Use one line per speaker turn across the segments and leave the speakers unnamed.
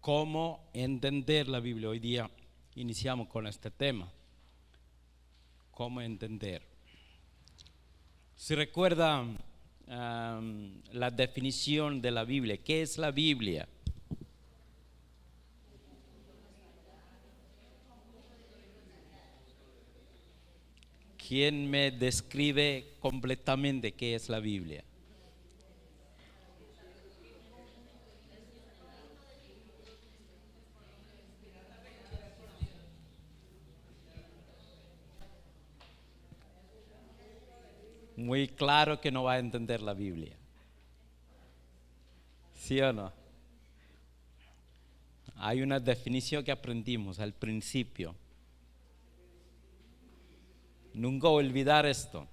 cómo entender la Biblia. Hoy día iniciamos con este tema, cómo entender. Si recuerdan la definición de la Biblia, ¿qué es la Biblia? ¿Quién me describe completamente qué es la Biblia? Muy claro que no va a entender la Biblia. ¿Sí o no? Hay una definición que aprendimos al principio. Nunca olvidar esto.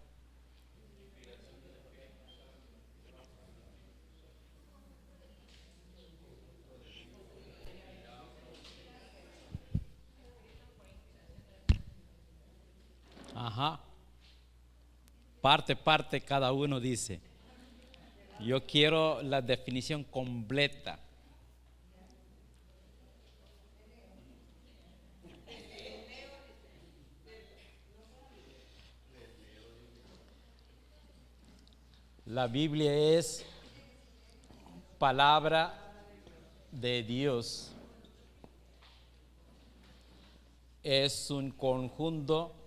Ajá. Parte, cada uno dice. Yo quiero la definición completa. La Biblia es palabra de Dios. Es un conjunto de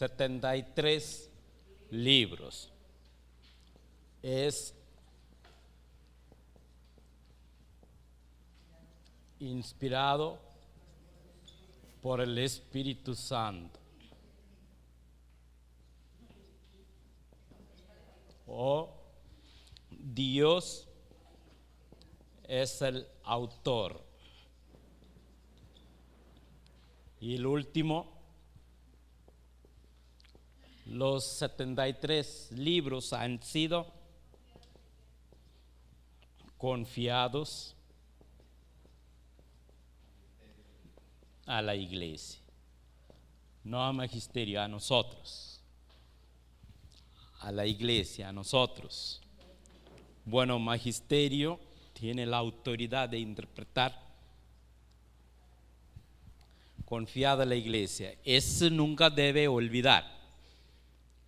73 libros. Es inspirado por el Espíritu Santo. Dios es el autor. Y el último, los 73 libros han sido confiados a la iglesia, no al magisterio, a nosotros, a la iglesia, a nosotros. Bueno, magisterio tiene la autoridad de interpretar, confiada a la iglesia. Eso nunca debe olvidar,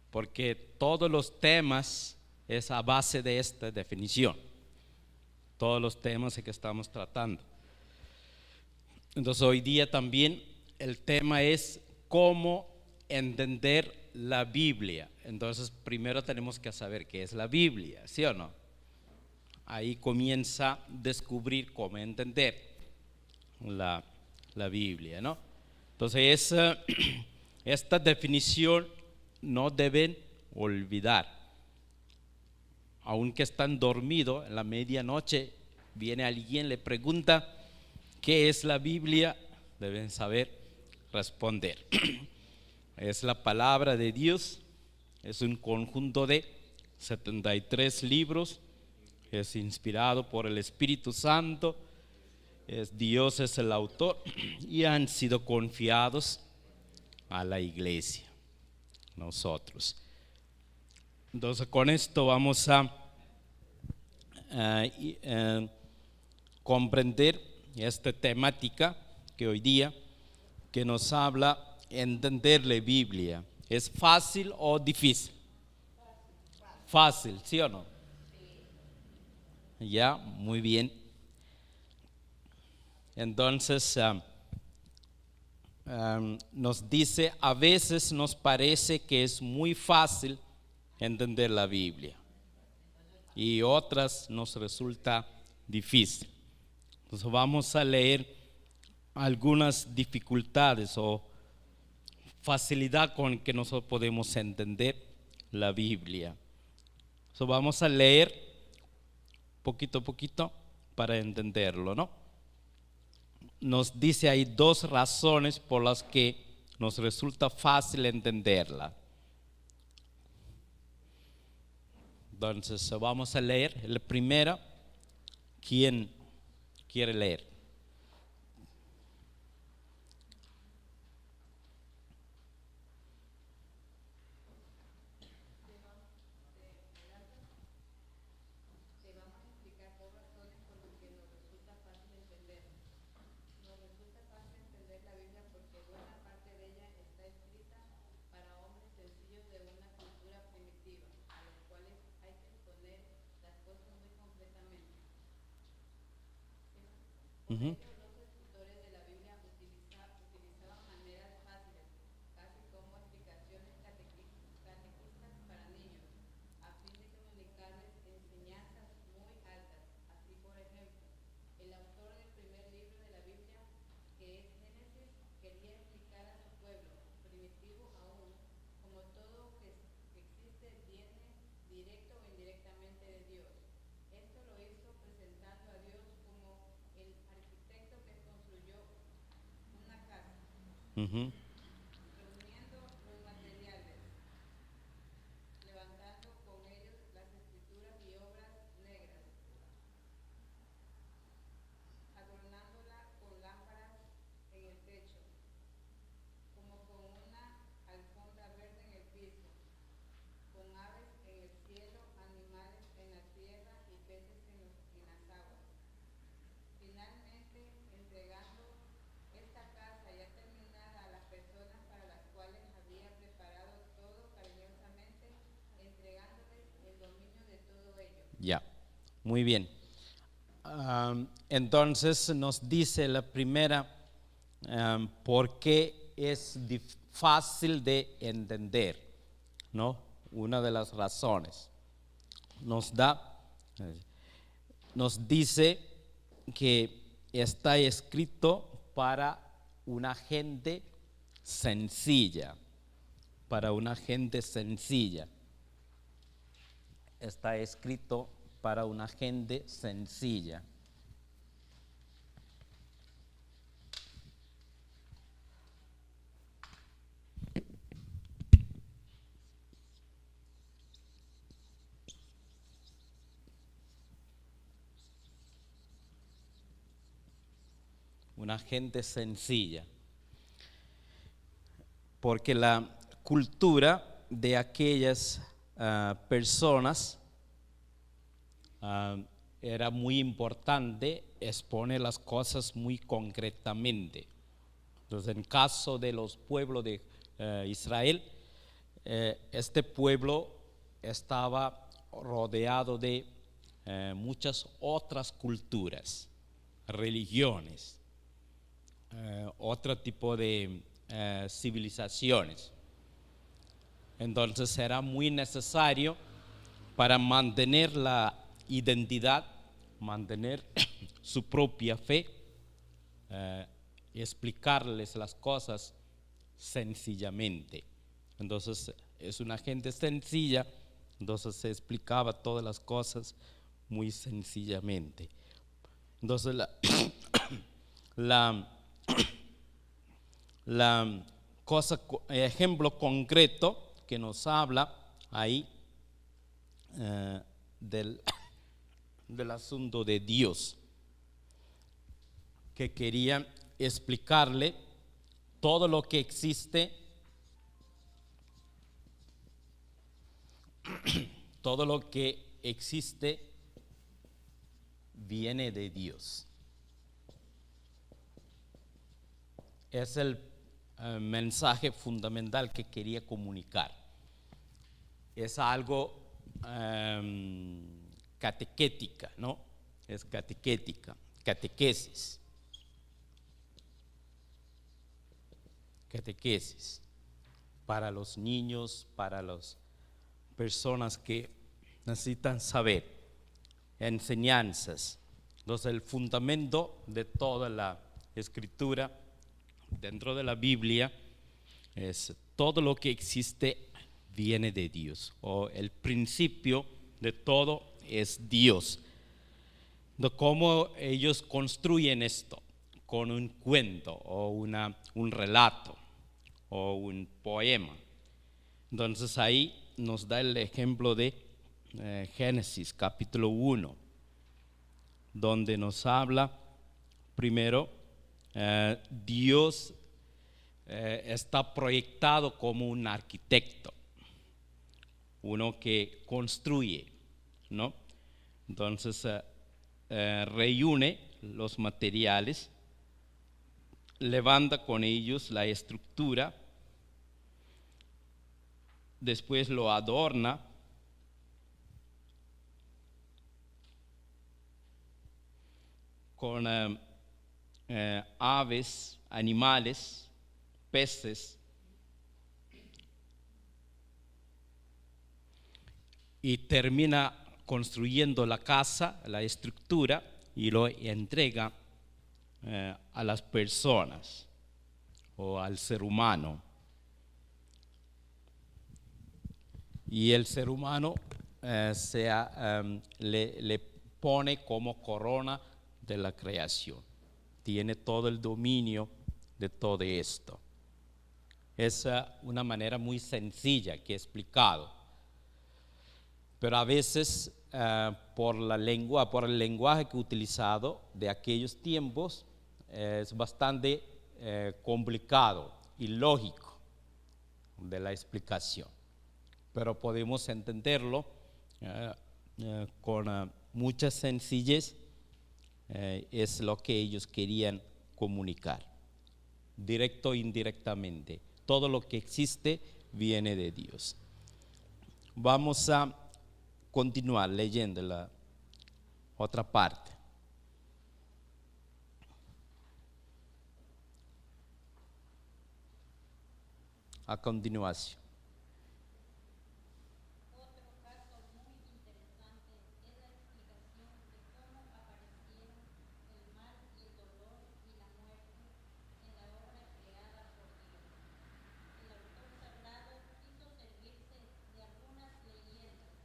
porque todos los temas es a base de esta definición, todos los temas que estamos tratando. Entonces hoy día también el tema es cómo entender la Biblia. Entonces primero tenemos que saber qué es la Biblia, ¿sí o no? Ahí comienza a descubrir cómo entender la Biblia, ¿no? Entonces esta definición no deben olvidar. Aunque están dormidos, en la medianoche viene alguien, le pregunta ¿qué es la Biblia? Deben saber responder. Es la palabra de Dios, es un conjunto de 73 libros, es inspirado por el Espíritu Santo, Dios es el autor y han sido confiados a la iglesia, nosotros. Entonces con esto vamos a comprender esta temática que hoy día que nos habla entender la Biblia. ¿Es fácil o difícil? Fácil, ¿sí o no? Ya, muy bien. Entonces nos dice, a veces nos parece que es muy fácil entender la Biblia y otras nos resulta difícil. Entonces vamos a leer algunas dificultades o facilidad con que nosotros podemos entender la Biblia. Entonces vamos a leer poquito a poquito para entenderlo, ¿no? Nos dice hay dos razones por las que nos resulta fácil entenderla. Entonces vamos a leer la primera. ¿Quién quiere leer?
buena parte de ella está escrita para hombres sencillos de una cultura primitiva, a los cuales hay que exponer las cosas muy concretamente. Por
Ujú.
ello, los escritores de la Biblia utilizaban maneras fáciles, casi como explicaciones catequistas para niños, a fin de comunicarles enseñanzas muy altas. Así, por ejemplo, el autor del primer libro de la Biblia, que es Génesis, quería explicar a su pueblo, primitivo aún, como todo que existe viene directo o indirectamente de Dios. Esto lo hizo presentando a Dios como el arquitecto que construyó una casa,
Ujú.
reuniendo los materiales, levantando con ellos las escrituras y obras negras, adornándola con lámparas en el techo, como con una alfombra verde en el piso, con aves en el cielo, animales en la tierra y peces en las aguas. Finalmente, entregando esta casa ya terminada a las personas para las cuales había preparado todo cariñosamente, entregándoles el dominio de todo ello.
Ya, muy bien. Entonces nos dice la primera, por qué es fácil de entender, ¿no? Una de las razones. Nos dice que está escrito para una gente sencilla, para una gente sencilla. Está escrito para una gente sencilla. Una gente sencilla. Porque la cultura de aquellas personas era muy importante, expone las cosas muy concretamente. Entonces, en caso de los pueblos de Israel, este pueblo estaba rodeado de muchas otras culturas, religiones, otro tipo de civilizaciones. Entonces era muy necesario para mantener la identidad, mantener su propia fe, explicarles las cosas sencillamente. Entonces es una gente sencilla, entonces se explicaba todas las cosas muy sencillamente. Entonces la, la cosa, ejemplo concreto que nos habla ahí del asunto de Dios, que quería explicarle todo lo que existe, todo lo que existe viene de Dios. Es el mensaje fundamental que quería comunicar. Es algo catequética, ¿no? Es catequética, catequesis. Catequesis para los niños, para las personas que necesitan saber, enseñanzas. Entonces el fundamento de toda la escritura dentro de la Biblia es todo lo que existe viene de Dios, o el principio de todo es Dios. De cómo ellos construyen esto, con un cuento o un relato o un poema. Entonces ahí nos da el ejemplo de Génesis capítulo 1, donde nos habla primero, Dios está proyectado como un arquitecto, uno que construye, ¿no? Entonces reúne los materiales, levanta con ellos la estructura, después lo adorna con aves, animales, peces, y termina construyendo la casa, la estructura, y lo entrega a las personas o al ser humano. Y el ser humano le pone como corona de la creación. Tiene todo el dominio de todo esto. Es una manera muy sencilla que he explicado. Pero a veces por el lenguaje que he utilizado de aquellos tiempos, es bastante complicado y lógico de la explicación. Pero podemos entenderlo con mucha sencillez. Es lo que ellos querían comunicar, directo o indirectamente. Todo lo que existe viene de Dios. Vamos a continuar leyendo la otra parte. A continuación.
Otro caso muy interesante es la explicación de cómo aparecieron el mal y el dolor y la muerte en la obra creada por Dios. El autor sagrado quiso servirse de algunas leyendas,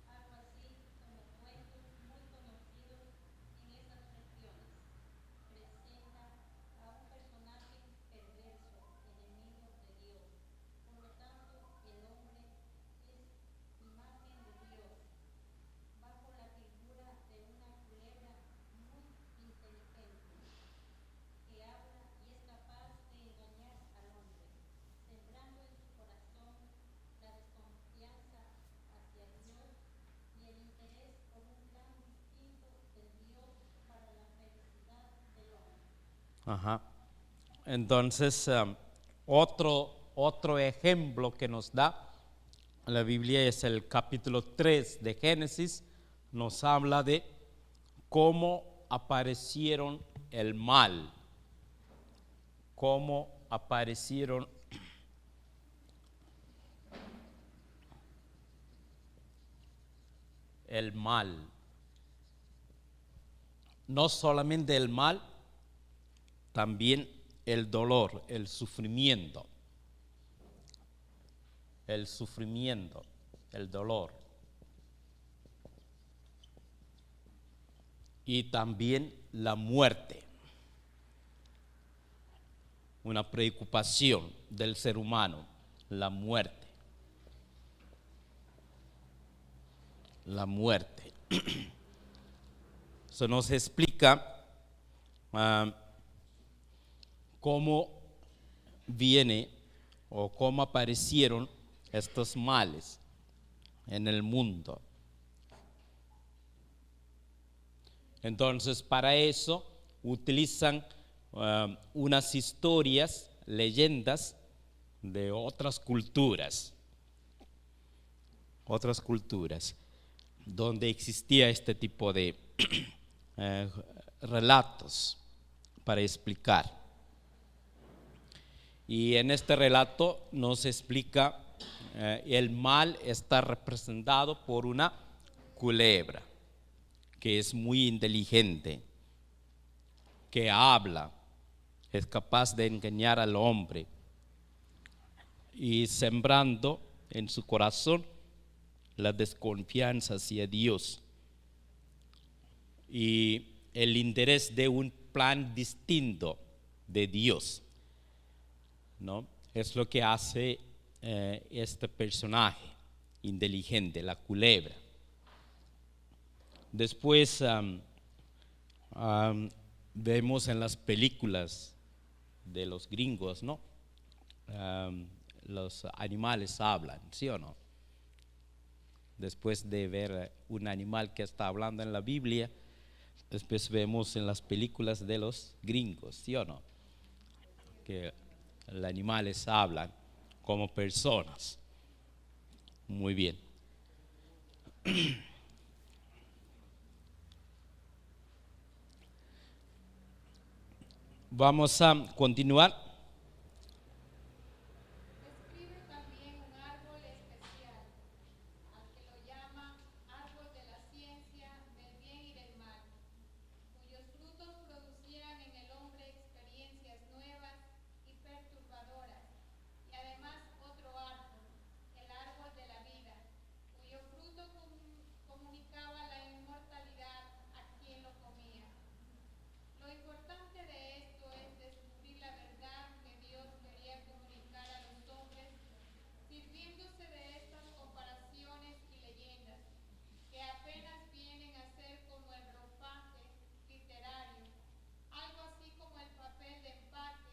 algo así como cuentos muy conocidos en esas regiones. Presenta a un personaje perverso, enemigo de Dios. Por lo tanto, el hombre es imagen de Dios, bajo la figura de una culebra muy inteligente, que habla y es capaz de engañar al hombre, sembrando en su corazón la desconfianza hacia Dios y el interés por un plan distinto del Dios para la felicidad del hombre.
Ajá. Entonces, otro ejemplo que nos da la Biblia es el capítulo 3 de Génesis. Nos habla de cómo aparecieron el mal, cómo aparecieron el mal. No solamente el mal, también el dolor, el sufrimiento, el dolor. Y también la muerte, una preocupación del ser humano, la muerte. La muerte. Eso nos explica cómo viene o cómo aparecieron estos males en el mundo. Entonces, para eso utilizan unas historias, leyendas de otras culturas, donde existía este tipo de relatos para explicar. Y en este relato nos explica el mal está representado por una culebra que es muy inteligente, que habla, es capaz de engañar al hombre y sembrando en su corazón la desconfianza hacia Dios y el interés de un plan distinto de Dios, ¿no? Es lo que hace este personaje inteligente, la culebra. Después vemos en las películas de los gringos, ¿no? Los animales hablan, ¿sí o no? Después de ver un animal que está hablando en la Biblia, después vemos en las películas de los gringos, ¿sí o no? que los animales hablan como personas. Muy bien. Vamos a continuar.
Describe también un árbol especial, al que lo llama árbol de la ciencia del bien y del mal, cuyos frutos producían en el hombre experiencias nuevas y perturbadoras, y además otro árbol, el árbol de la vida, cuyo fruto comunicaba la inmortalidad a quien lo comía. Lo importante de esto es descubrir la verdad que Dios quería comunicar a los hombres, sirviéndose de estas comparaciones y leyendas, que apenas vienen a ser como el ropaje literario, algo así como el papel de empaque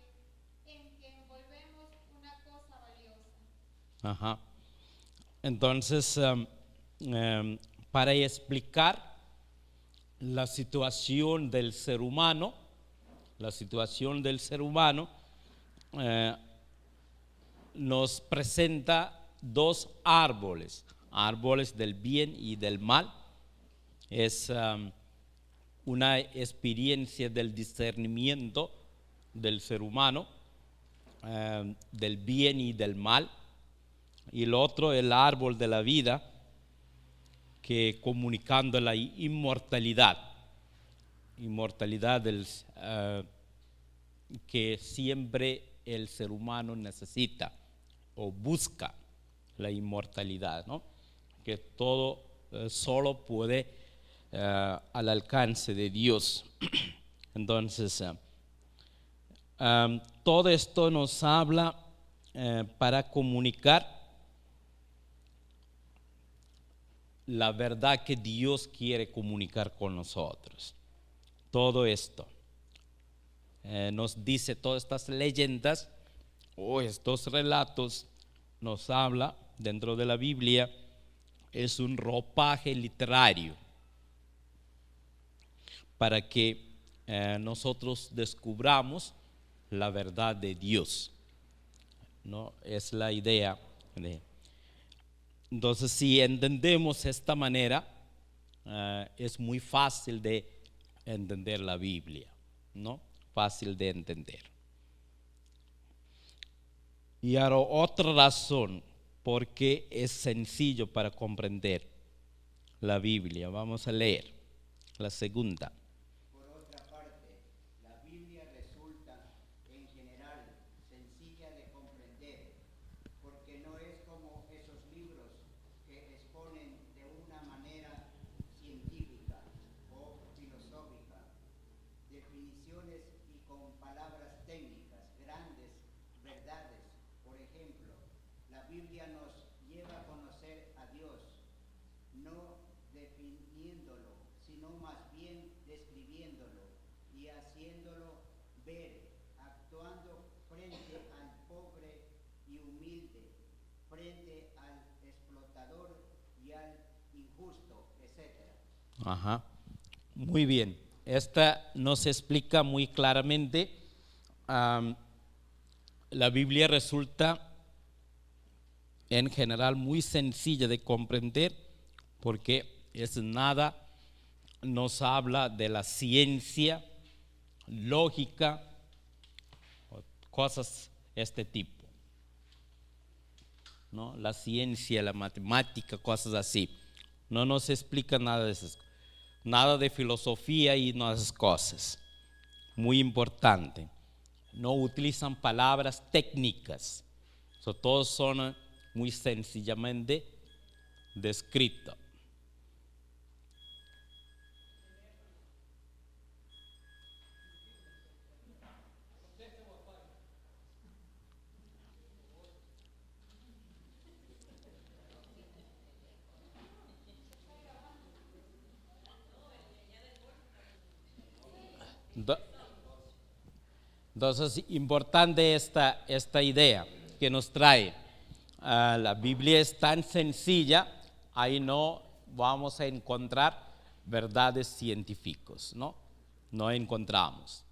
en que envolvemos una cosa valiosa.
Ajá. Entonces, para explicar la situación del ser humano, nos presenta dos árboles, árboles del bien y del mal. Es una experiencia del discernimiento del ser humano, del bien y del mal. Y el otro, el árbol de la vida, que comunicando la inmortalidad que siempre el ser humano necesita o busca la inmortalidad, ¿no? Que todo solo puede al alcance de Dios. Entonces, todo esto nos habla para comunicar la verdad que Dios quiere comunicar con nosotros. Todo esto nos dice, todas estas leyendas o estos relatos nos habla dentro de la Biblia, es un ropaje literario para que nosotros descubramos la verdad de Dios, ¿no? Es la idea de. Entonces, si entendemos esta manera, es muy fácil de entender la Biblia, ¿no? Fácil de entender. Y ahora otra razón por qué es sencillo para comprender la Biblia. Vamos a leer la segunda.
Por otra parte, la Biblia resulta en general sencilla de comprender, porque no es como esos libros que exponen de una manera científica o filosófica definiciones y con palabras técnicas, grandes verdades. Por ejemplo, la Biblia nos lleva a conocer a Dios, no definiéndolo, sino más bien describiéndolo y haciéndolo ver, actuando frente al pobre y humilde, frente al explotador y al injusto, etc.
Ajá. Muy bien. Esta nos explica muy claramente. La Biblia resulta en general muy sencilla de comprender porque nos habla de la ciencia, lógica, cosas de este tipo, ¿no? La ciencia, la matemática, cosas así. No nos explica nada de esas, nada de filosofía y no esas cosas. Muy importante. No utilizan palabras técnicas. Todos son muy sencillamente descritos. Entonces, importante esta idea que nos trae. La Biblia es tan sencilla, ahí no vamos a encontrar verdades científicas, ¿no? No encontramos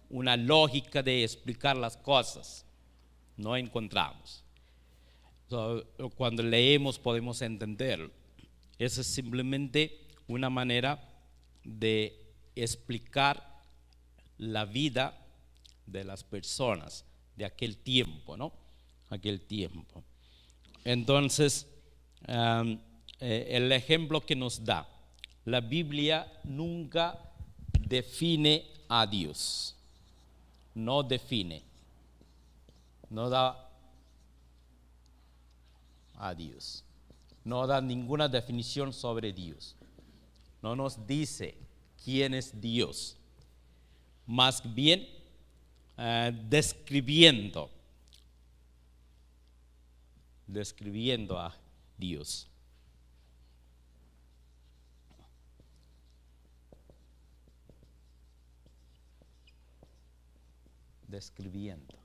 una lógica de explicar las cosas. No encontramos. Cuando leemos podemos entenderlo. Esa es simplemente una manera de explicar la vida de las personas de aquel tiempo, ¿no? Aquel tiempo. Entonces, el ejemplo que nos da, la Biblia nunca define a Dios. No define. No da a Dios. No da ninguna definición sobre Dios. No nos dice quién es Dios. Más bien describiendo a Dios. Describiendo.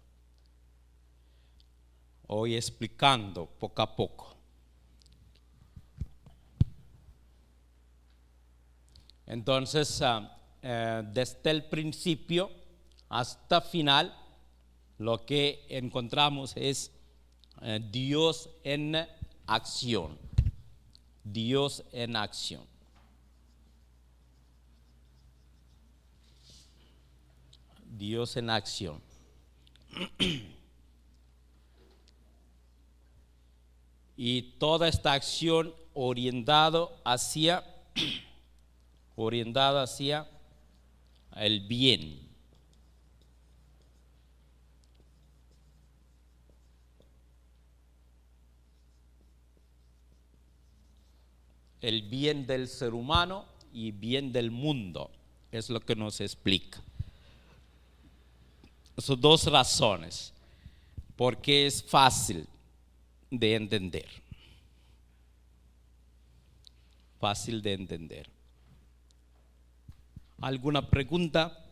Hoy explicando poco a poco. Entonces, desde el principio hasta final, lo que encontramos es Dios en acción. Dios en acción. Dios en acción. Y toda esta acción orientada hacia el bien. El bien del ser humano y bien del mundo es lo que nos explica. Son dos razones, porque es fácil de entender. Fácil de entender. ¿Alguna pregunta?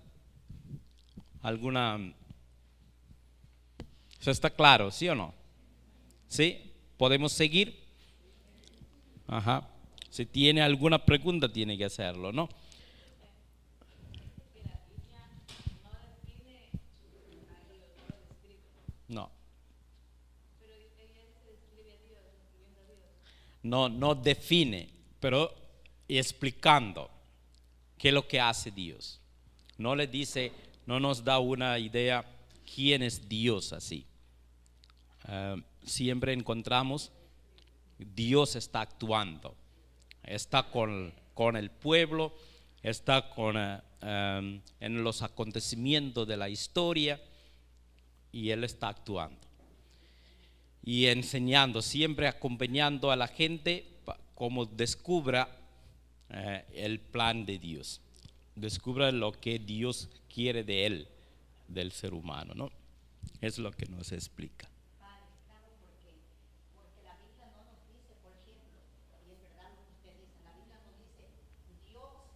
¿Alguna? ¿Eso está claro, sí o no? ¿Sí? ¿Podemos seguir? Ajá. Si tiene alguna pregunta tiene que hacerlo, ¿no? No. No define, pero explicando qué es lo que hace Dios. No le dice, no nos da una idea quién es Dios así. Siempre encontramos Dios está actuando, está con el pueblo, está en los acontecimientos de la historia y Él está actuando. Y enseñando, siempre acompañando a la gente como descubra el plan de Dios, descubra lo que Dios quiere de él, del ser humano, ¿no? Es lo que nos explica.
Padre, claro, porque la Biblia no nos dice, por ejemplo, y es verdad lo que usted dice, la Biblia nos dice, Dios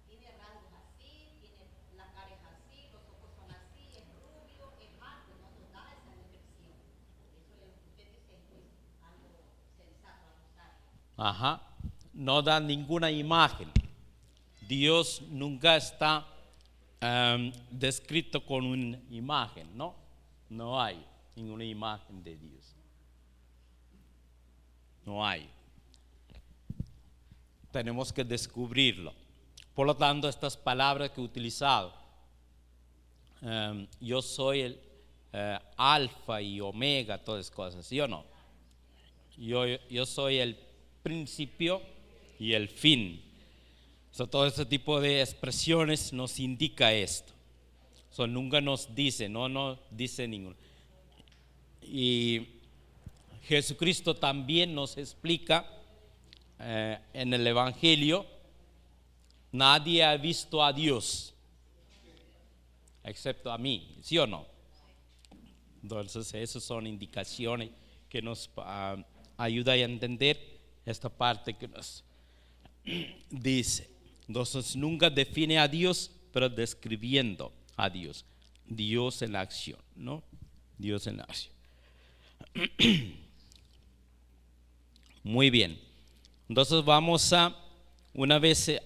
tiene rasgos así, tiene la cara es así, los ojos son así, es rubio, es alto, no nos da esa descripción. Eso es lo que usted dice, es algo sensato, algo sabio.
Ajá, no da ninguna imagen. Dios nunca está descrito con una imagen, ¿no? No hay ninguna imagen de Dios. No hay. Tenemos que descubrirlo. Por lo tanto, estas palabras que he utilizado, yo soy el alfa y omega, todas esas cosas, ¿sí o no? Yo soy el principio y el fin. Todo este tipo de expresiones nos indica esto. Nunca nos dice, no dice ninguno. Y Jesucristo también nos explica en el Evangelio, nadie ha visto a Dios, excepto a mí, ¿sí o no? Entonces, esas son indicaciones que nos ayudan a entender esta parte que nos dice. Entonces, nunca define a Dios, pero describiendo a Dios. Dios en acción, ¿no? Dios en acción. Muy bien. Entonces, vamos a, una vez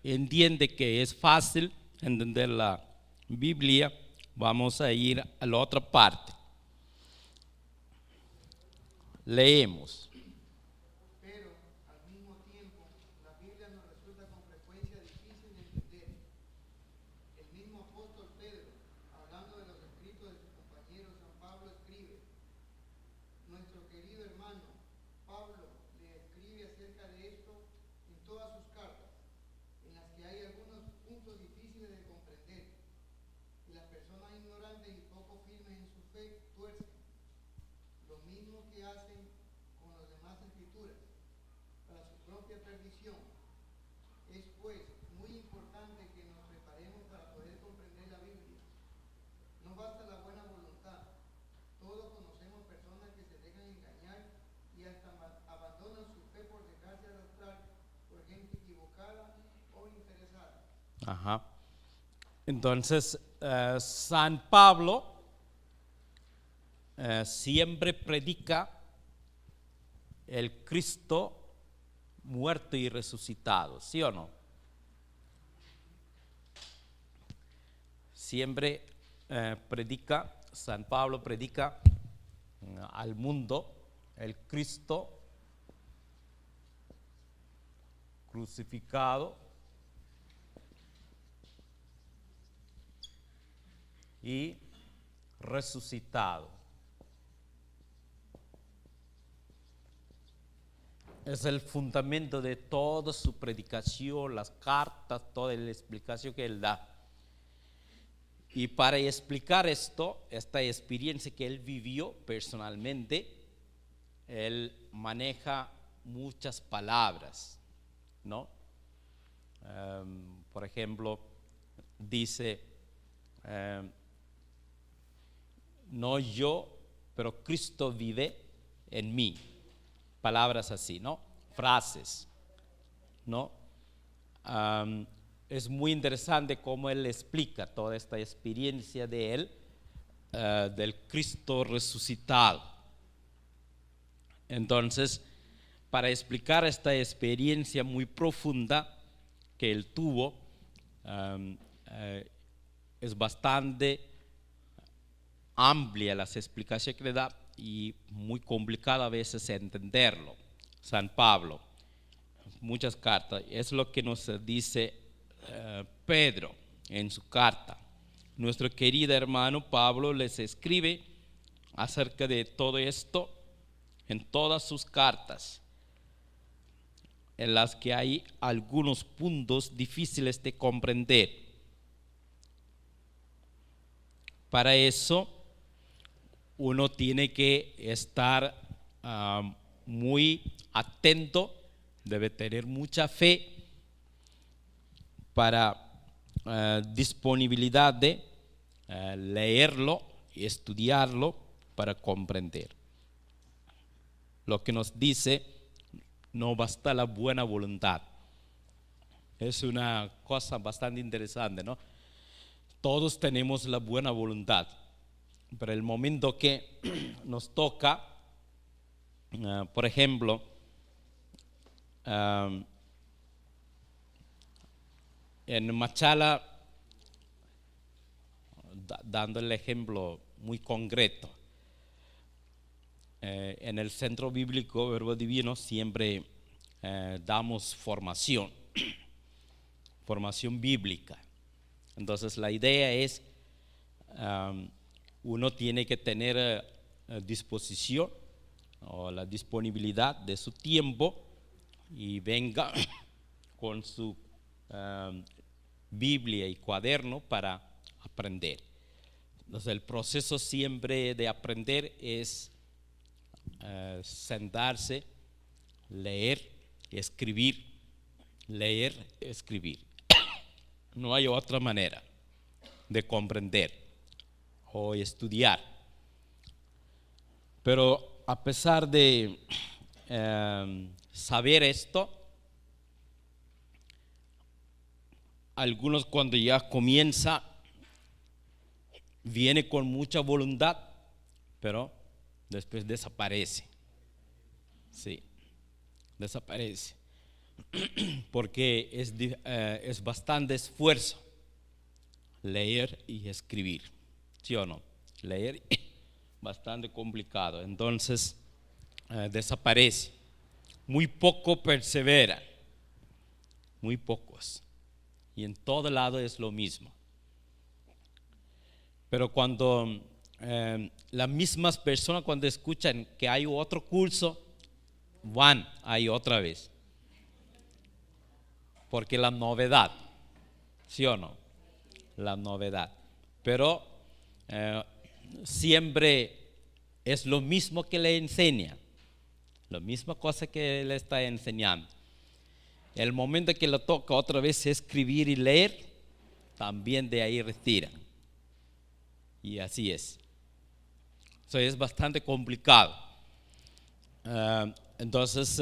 entiende que es fácil entender la Biblia, vamos a ir a la otra parte. Leemos.
Pero, al mismo tiempo, la Biblia nos resulta con frecuencia difícil de entender. El mismo apóstol Pedro, hablando de los escritos de su compañero San Pablo, escribe: nuestro querido hermano Pablo le escribe acerca de esto en todas sus cartas, en las que hay algunos puntos difíciles de comprender, y las personas ignorantes y poco firmes en su fe tuercen. Lo mismo que hacen con las demás escrituras, para su propia perdición. Es pues muy importante que nos preparemos para poder comprender la Biblia. No basta la buena voluntad. Todos conocemos personas que se dejan engañar y hasta abandonan su fe por dejarse arrastrar por gente equivocada o interesada.
Ajá. Entonces, San Pablo siempre predica el Cristo muerto y resucitado, ¿sí o no? Siempre San Pablo predica al mundo el Cristo crucificado y resucitado. Es el fundamento de toda su predicación, las cartas, toda la explicación que él da. Y para explicar esto, esta experiencia que él vivió personalmente, él maneja muchas palabras, ¿no? Por ejemplo, dice, no yo, pero Cristo vive en mí. Palabras así, ¿no? Frases, ¿no? Es muy interesante cómo él explica toda esta experiencia de él, del Cristo resucitado. Entonces, para explicar esta experiencia muy profunda que él tuvo, es bastante amplia las explicaciones que le da y muy complicado a veces entenderlo. San Pablo, muchas cartas, es lo que nos dice Pedro en su carta. Nuestro querido hermano Pablo les escribe acerca de todo esto en todas sus cartas, en las que hay algunos puntos difíciles de comprender. Para eso uno tiene que estar muy atento, debe tener mucha fe para disponibilidad de leerlo y estudiarlo para comprender. Lo que nos dice, no basta la buena voluntad. Es una cosa bastante interesante, ¿no? Todos tenemos la buena voluntad, pero el momento que nos toca, por ejemplo, en Machala, dando el ejemplo muy concreto, en el Centro Bíblico Verbo Divino siempre damos formación bíblica. Entonces la idea es, uno tiene que tener disposición o la disponibilidad de su tiempo y venga con su Biblia y cuaderno para aprender. Entonces el proceso siempre de aprender es sentarse, leer, escribir, leer, escribir. No hay otra manera de comprender o estudiar. Pero a pesar de saber esto, algunos cuando ya comienza, viene con mucha voluntad, pero después desaparece. Sí, desaparece. Porque es bastante esfuerzo leer y escribir, ¿sí o no? Leer bastante complicado, entonces desaparece. Muy poco persevera, muy pocos. Y en todo lado es lo mismo. Pero cuando las mismas personas cuando escuchan que hay otro curso, van ahí otra vez. Porque la novedad, ¿sí o no? La novedad. Pero siempre es lo mismo que le enseña, la misma cosa que le está enseñando. El momento que le toca otra vez escribir y leer, también de ahí retiran. Y así es. Eso es bastante complicado. Entonces,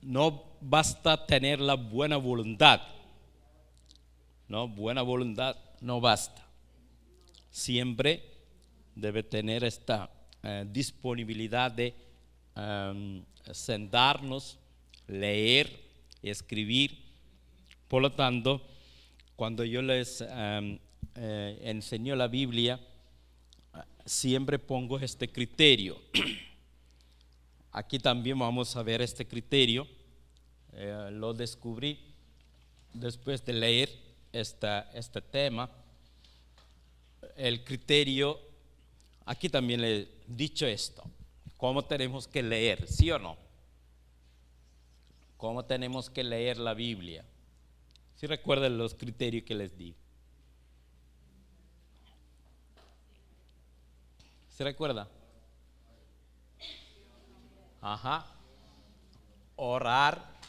no basta tener la buena voluntad. No, buena voluntad no basta. Siempre debe tener esta disponibilidad de sentarnos, leer, escribir. Por lo tanto, cuando yo les enseño la Biblia, siempre pongo este criterio. Aquí también vamos a ver este criterio. Lo descubrí después de leer este tema. El criterio, aquí también le he dicho esto. ¿Cómo tenemos que leer? ¿Sí o no? ¿Cómo tenemos que leer la Biblia? ¿Sí recuerdan los criterios que les di? ¿Se recuerda? Ajá. Orar,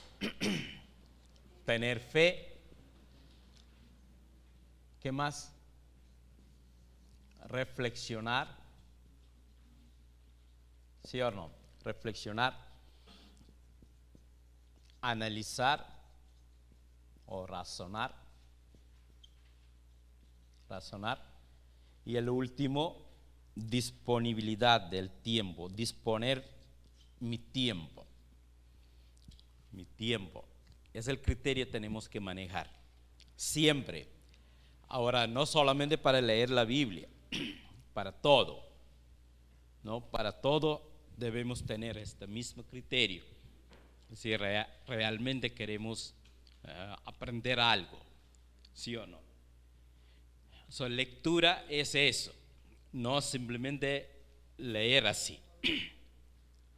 tener fe. ¿Qué más? Reflexionar. ¿Sí o no? Reflexionar. Analizar o razonar. Razonar. Y el último, disponibilidad del tiempo. Disponer mi tiempo. Mi tiempo. Es el criterio que tenemos que manejar. Siempre. Ahora, no solamente para leer la Biblia, para todo. ¿No? Para todo debemos tener este mismo criterio. Si realmente queremos aprender algo, ¿sí o no? So, lectura es eso, no simplemente leer así,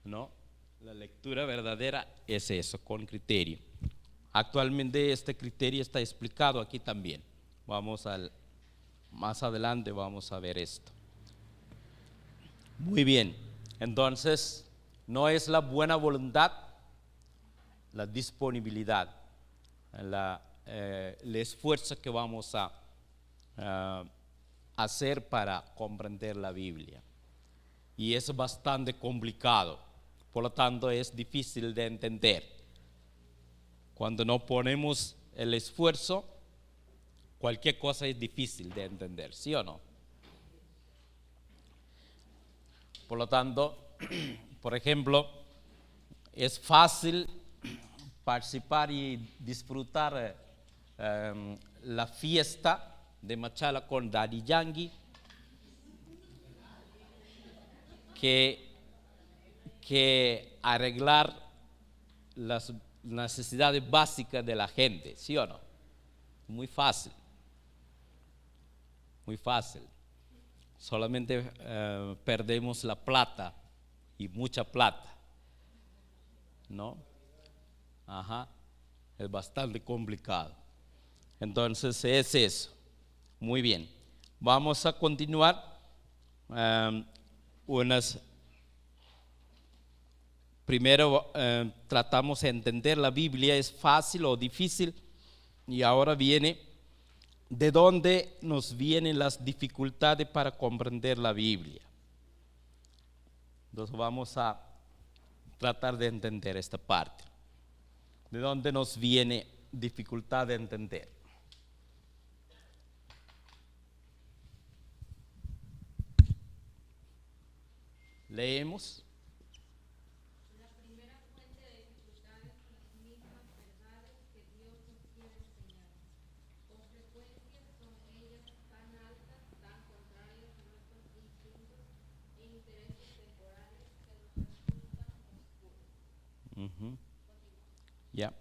¿no? La lectura verdadera es eso, con criterio. Actualmente este criterio está explicado aquí también. Más adelante vamos a ver esto. Muy bien, entonces no es la buena voluntad, la disponibilidad, el esfuerzo que vamos a hacer para comprender la Biblia. Y es bastante complicado, por lo tanto es difícil de entender. Cuando no ponemos el esfuerzo, cualquier cosa es difícil de entender, ¿sí o no? Por lo tanto, por ejemplo, es fácil participar y disfrutar la fiesta de Machala con Daddy Yankee que arreglar las necesidades básicas de la gente, ¿sí o no? Muy fácil. Muy fácil. Solamente perdemos la plata y mucha plata, ¿no? Ajá. Es bastante complicado. Entonces es eso. Muy bien. Vamos a continuar primero tratamos de entender la Biblia, es fácil o difícil, y ahora viene de dónde nos vienen las dificultades para comprender la Biblia. Entonces vamos a tratar de entender esta parte. ¿De dónde nos viene dificultad de entender? Leemos.
La primera fuente de dificultades son las mismas verdades que Dios nos quiere enseñar. Con frecuencia son ellas
Ya.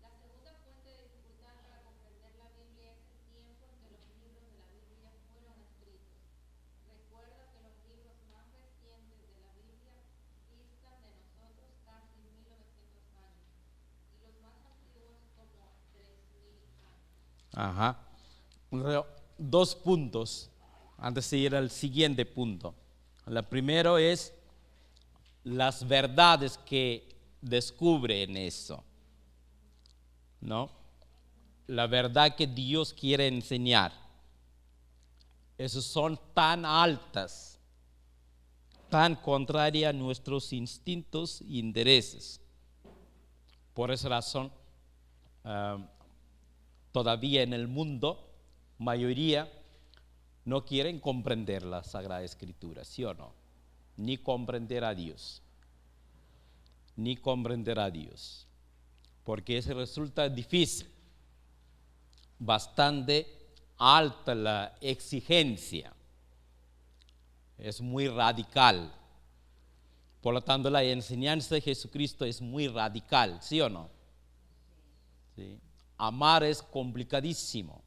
La segunda fuente de dificultad para comprender la Biblia es el tiempo en que los libros de la Biblia fueron escritos. Recuerda que los libros más recientes de la Biblia distan de nosotros casi 1900 años y los más antiguos como 3000 años.
Ajá. Dos puntos antes de ir al siguiente punto. La primero es las verdades que descubre en eso, ¿no? La verdad que Dios quiere enseñar. Esas son tan altas, tan contrarias a nuestros instintos e intereses. Por esa razón, todavía en el mundo, mayoría no quieren comprender la Sagrada Escritura, ¿sí o no? Ni comprender a Dios. Ni comprender a Dios. Porque eso resulta difícil. Bastante alta la exigencia. Es muy radical. Por lo tanto, la enseñanza de Jesucristo es muy radical, ¿sí o no? ¿Sí? Amar es complicadísimo.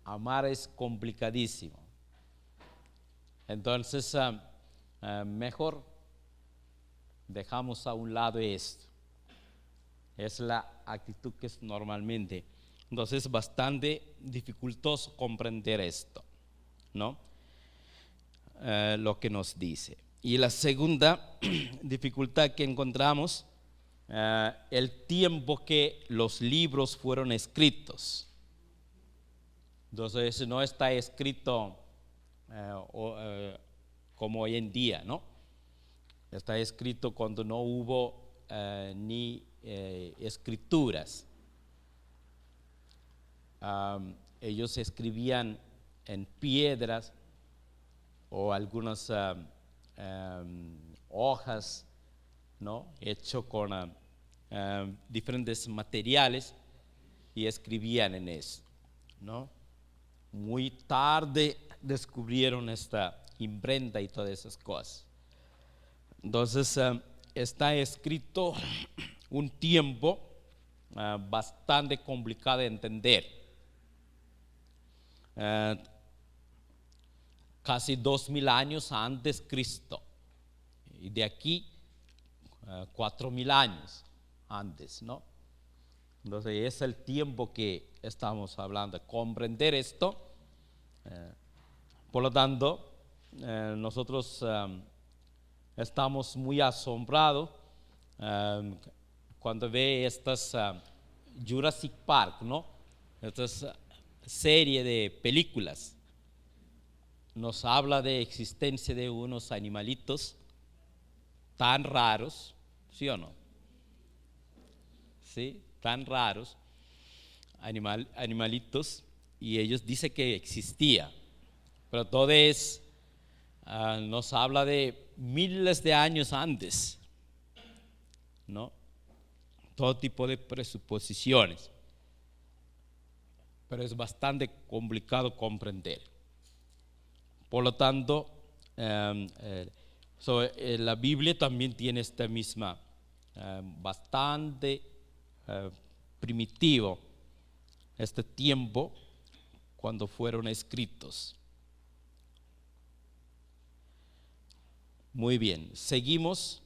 Amar es complicadísimo. Entonces, mejor dejamos a un lado esto. Es la actitud que es normalmente. Entonces, es bastante dificultoso comprender esto, ¿no? Lo que nos dice. Y la segunda dificultad que encontramos, el tiempo que los libros fueron escritos. Entonces no está escrito como hoy en día, ¿no? Está escrito cuando no hubo ni escrituras. Ellos escribían en piedras o algunas hojas, ¿no? Hecho con diferentes materiales y escribían en eso, ¿no? Muy tarde descubrieron esta imprenta y todas esas cosas. Entonces está escrito un tiempo bastante complicado de entender. Casi 2000 años antes de Cristo. Y de aquí 4000 años antes, ¿no? Entonces es el tiempo que estamos hablando. Comprender esto, por lo tanto, nosotros estamos muy asombrados cuando ve estas Jurassic Park, ¿no? Esta serie de películas. Nos habla de existencia de unos animalitos tan raros, ¿sí o no? Sí, tan raros, animalitos, y ellos dicen que existía, pero todo nos habla de miles de años antes, ¿no? Todo tipo de presuposiciones, pero es bastante complicado comprender. Por lo tanto, la Biblia también tiene esta misma, bastante primitivo, este tiempo cuando fueron escritos. Muy bien, seguimos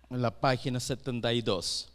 en la página 72.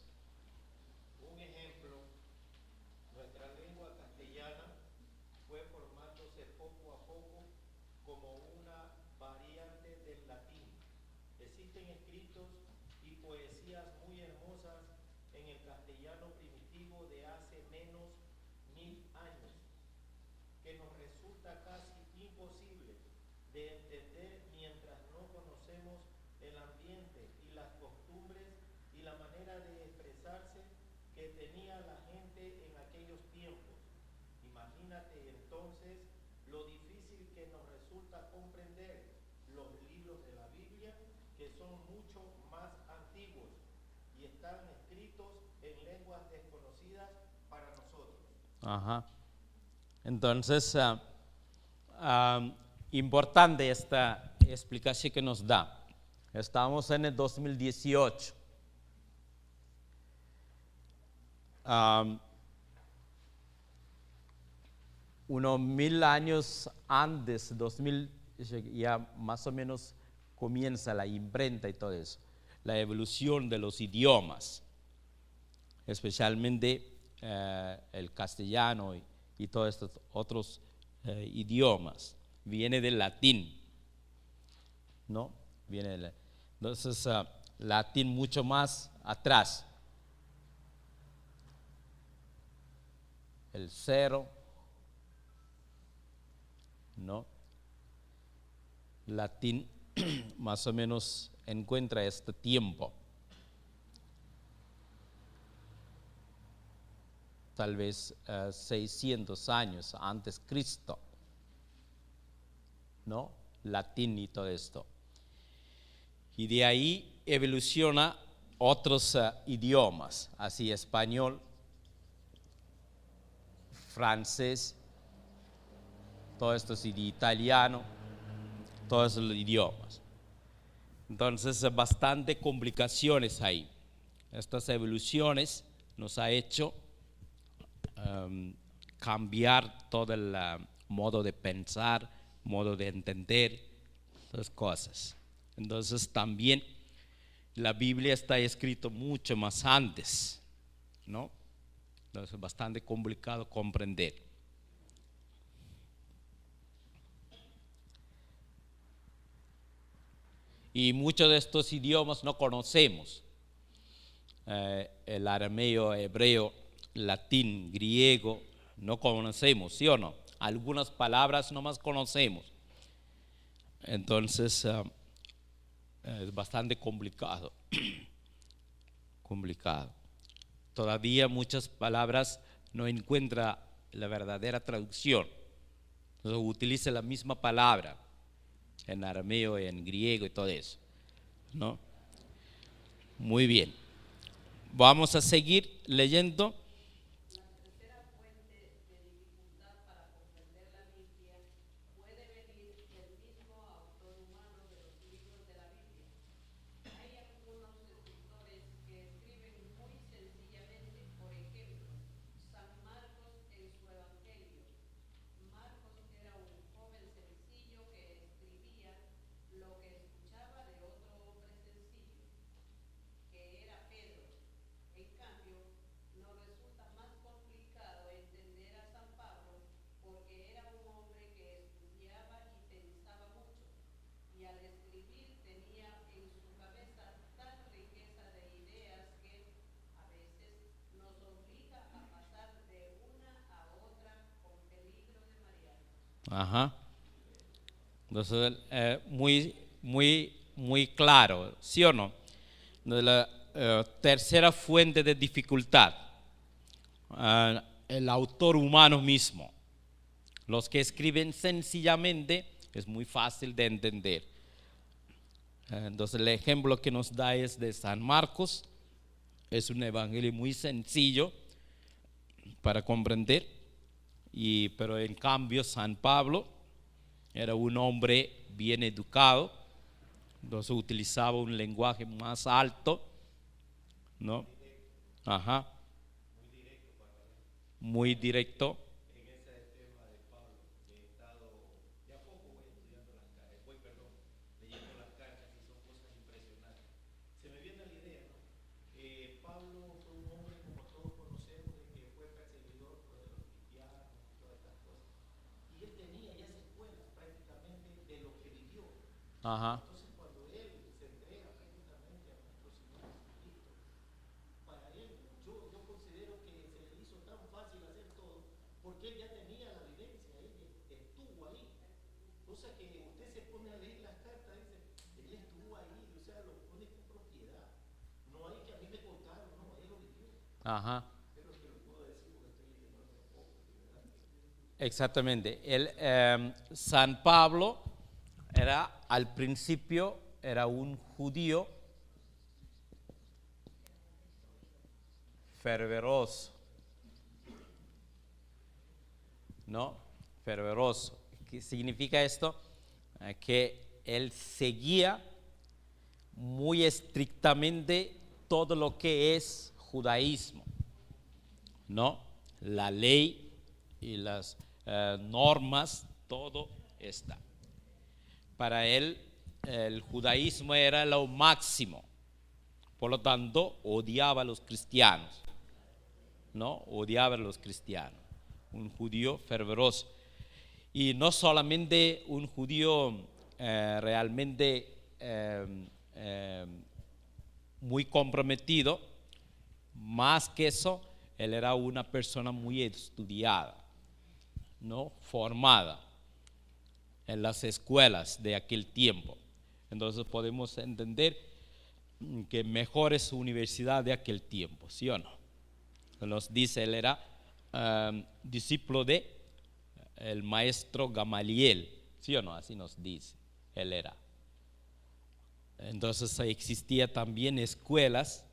Ajá. Entonces, importante esta explicación que nos da. Estamos en el 2018. Unos 1000 años antes, 2000, ya más o menos comienza la imprenta y todo eso, la evolución de los idiomas, especialmente el castellano y todos estos otros idiomas, viene del latín, ¿no? Entonces, latín mucho más atrás, el 0, ¿no? Latín más o menos encuentra este tiempo, tal vez 600 años antes Cristo, ¿no? Latín y todo esto. Y de ahí evoluciona otros idiomas, así español, francés, todo esto es italiano, todos los idiomas. Entonces, bastante complicaciones ahí. Estas evoluciones nos ha hecho cambiar todo el modo de pensar, modo de entender las cosas. Entonces, también la Biblia está escrito mucho más antes, ¿no? Entonces, es bastante complicado comprender. Y muchos de estos idiomas no conocemos. El arameo, hebreo, latín, griego, no conocemos, ¿sí o no? Algunas palabras no más conocemos. Entonces, es bastante complicado. Todavía muchas palabras no encuentra la verdadera traducción. Entonces, utiliza la misma palabra en arameo, en griego y todo eso, ¿no? Muy bien. Vamos a seguir leyendo.
La tercera fuente de dificultad para comprender la Biblia puede venir del mismo autor humano de los libros de la Biblia. Hay algunos escritores que escriben muy sencillamente, por ejemplo, San Marcos en su Evangelio. Marcos era un joven sencillo que escribía lo que escuchaba de otro hombre sencillo, que era Pedro. En cambio, nos resulta más complicado entender a San Pablo porque era un hombre que estudiaba y pensaba mucho, y al escribir tenía en su cabeza tal riqueza de ideas que a veces nos obliga a pasar de una a otra con peligro de marearnos.
Ajá. Entonces, muy claro, ¿sí o no? De la tercera fuente de dificultad, el autor humano mismo. Los que escriben sencillamente es muy fácil de entender. Entonces, el ejemplo que nos da es de San Marcos. Es un evangelio muy sencillo para comprender, pero en cambio San Pablo era un hombre bien educado, entonces utilizaba un lenguaje más alto, ¿no? Ajá. Muy directo. Ajá. Ajá. Exactamente. San Pablo era al principio era un judío fervoroso, ¿no? Fervoroso, ¿Qué significa esto? Que él seguía muy estrictamente todo lo que es judaísmo, ¿no? La ley y las normas, todo está. Para él, el judaísmo era lo máximo. Por lo tanto, odiaba a los cristianos, ¿no? Odiaba a los cristianos. Un judío fervoroso. Y no solamente un judío realmente muy comprometido, más que eso, él era una persona muy estudiada, ¿no? Formada en las escuelas de aquel tiempo. Entonces podemos entender que mejor es su universidad de aquel tiempo, ¿sí o no? Nos dice, él era discípulo de el maestro Gamaliel, ¿sí o no? Así nos dice, él era. Entonces existía también escuelas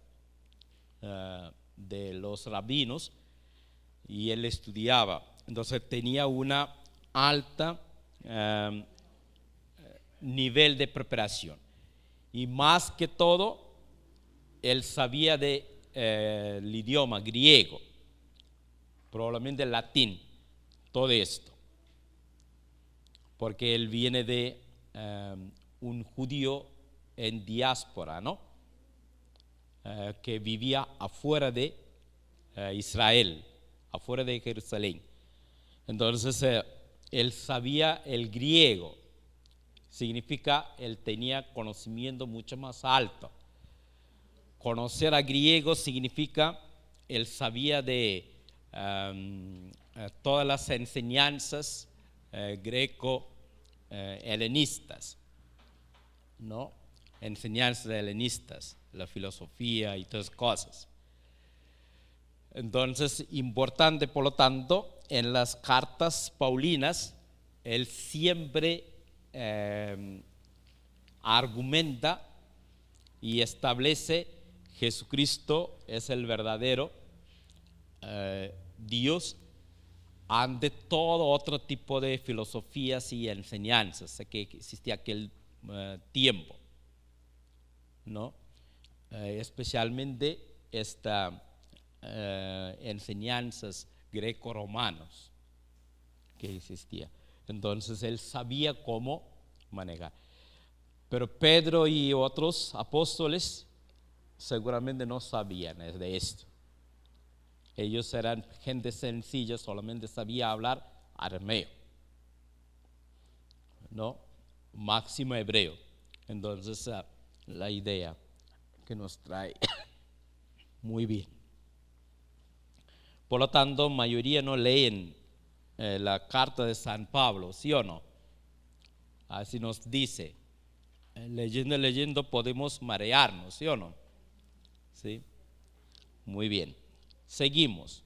de los rabinos y él estudiaba. Entonces tenía una alta nivel de preparación. Y más que todo, él sabía el idioma griego, probablemente el latín, todo esto. Porque él viene de un judío en diáspora, ¿no? Que vivía afuera de Israel, afuera de Jerusalén. Entonces, él sabía el griego. Significa, él tenía conocimiento mucho más alto. Conocer a griego significa, él sabía de todas las enseñanzas greco-helenistas, ¿no? Enseñanzas helenistas, la filosofía y todas cosas. Entonces, importante, por lo tanto, en las cartas paulinas, él siempre argumenta y establece Jesucristo es el verdadero Dios ante todo otro tipo de filosofías y enseñanzas que existía aquel tiempo, ¿no? Especialmente estas enseñanzas greco-romanos que existía. Entonces él sabía cómo manejar. Pero Pedro y otros apóstoles seguramente no sabían de esto. Ellos eran gente sencilla, solamente sabía hablar arameo, ¿no? Máximo hebreo. Entonces, la idea que nos trae muy bien. Por lo tanto, mayoría no leen la carta de San Pablo, ¿sí o no? Así nos dice. Leyendo podemos marearnos, ¿sí o no? ¿Sí? Muy bien. Seguimos.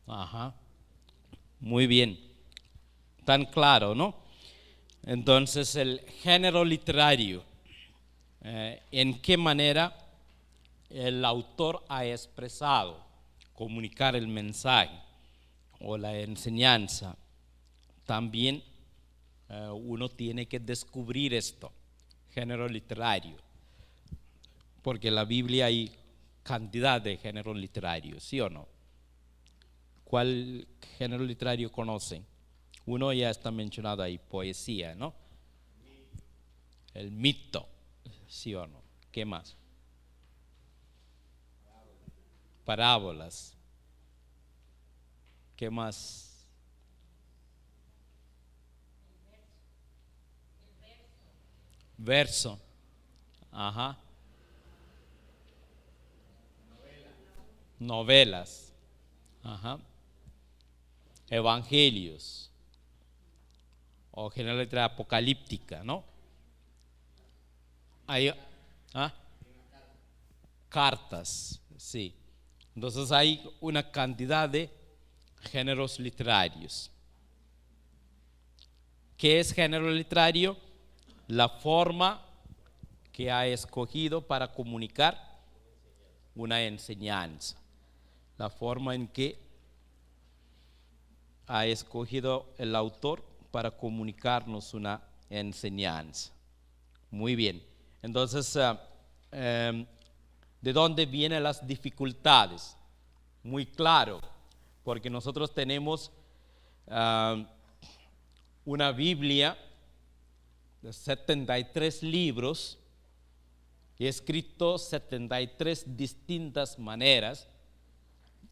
Ajá. Muy bien. Tan claro, ¿no? Entonces, el género literario en qué manera el autor ha expresado, comunicar el mensaje o la enseñanza. También uno tiene que descubrir esto, género literario, porque en la Biblia hay cantidad de géneros literarios, ¿sí o no? ¿Cuál género literario conocen? Uno ya está mencionado ahí, poesía, ¿no? El mito, ¿sí o no? ¿Qué más? Parábolas. ¿Qué más? Verso. Ajá. Novelas. Ajá. Evangelios. O género literario apocalíptica, ¿no? Hay, ¿ah? Cartas, sí. Entonces hay una cantidad de géneros literarios. ¿Qué es género literario? La forma que ha escogido para comunicar una enseñanza. La forma en que ha escogido el autor para comunicarnos una enseñanza. Muy bien. Entonces, ¿de dónde vienen las dificultades? Muy claro, porque nosotros tenemos una Biblia de 73 libros, escritos 73 distintas maneras,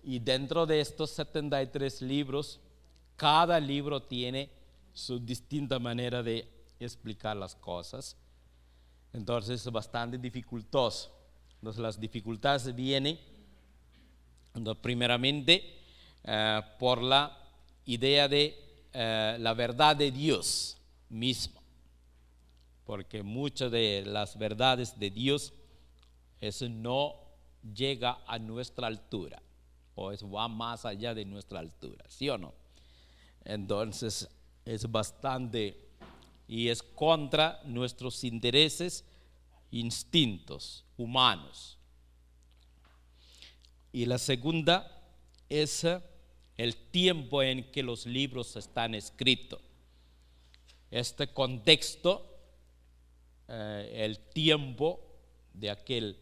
y dentro de estos 73 libros, cada libro tiene su distinta manera de explicar las cosas. Entonces es bastante dificultoso. Entonces las dificultades vienen, primeramente, por la idea de la verdad de Dios mismo. Porque muchas de las verdades de Dios, eso no llega a nuestra altura, o eso va más allá de nuestra altura, ¿sí o no? Entonces es bastante, y es contra nuestros intereses, instintos humanos. Y la segunda es el tiempo en que los libros están escritos. Este contexto, el tiempo de aquel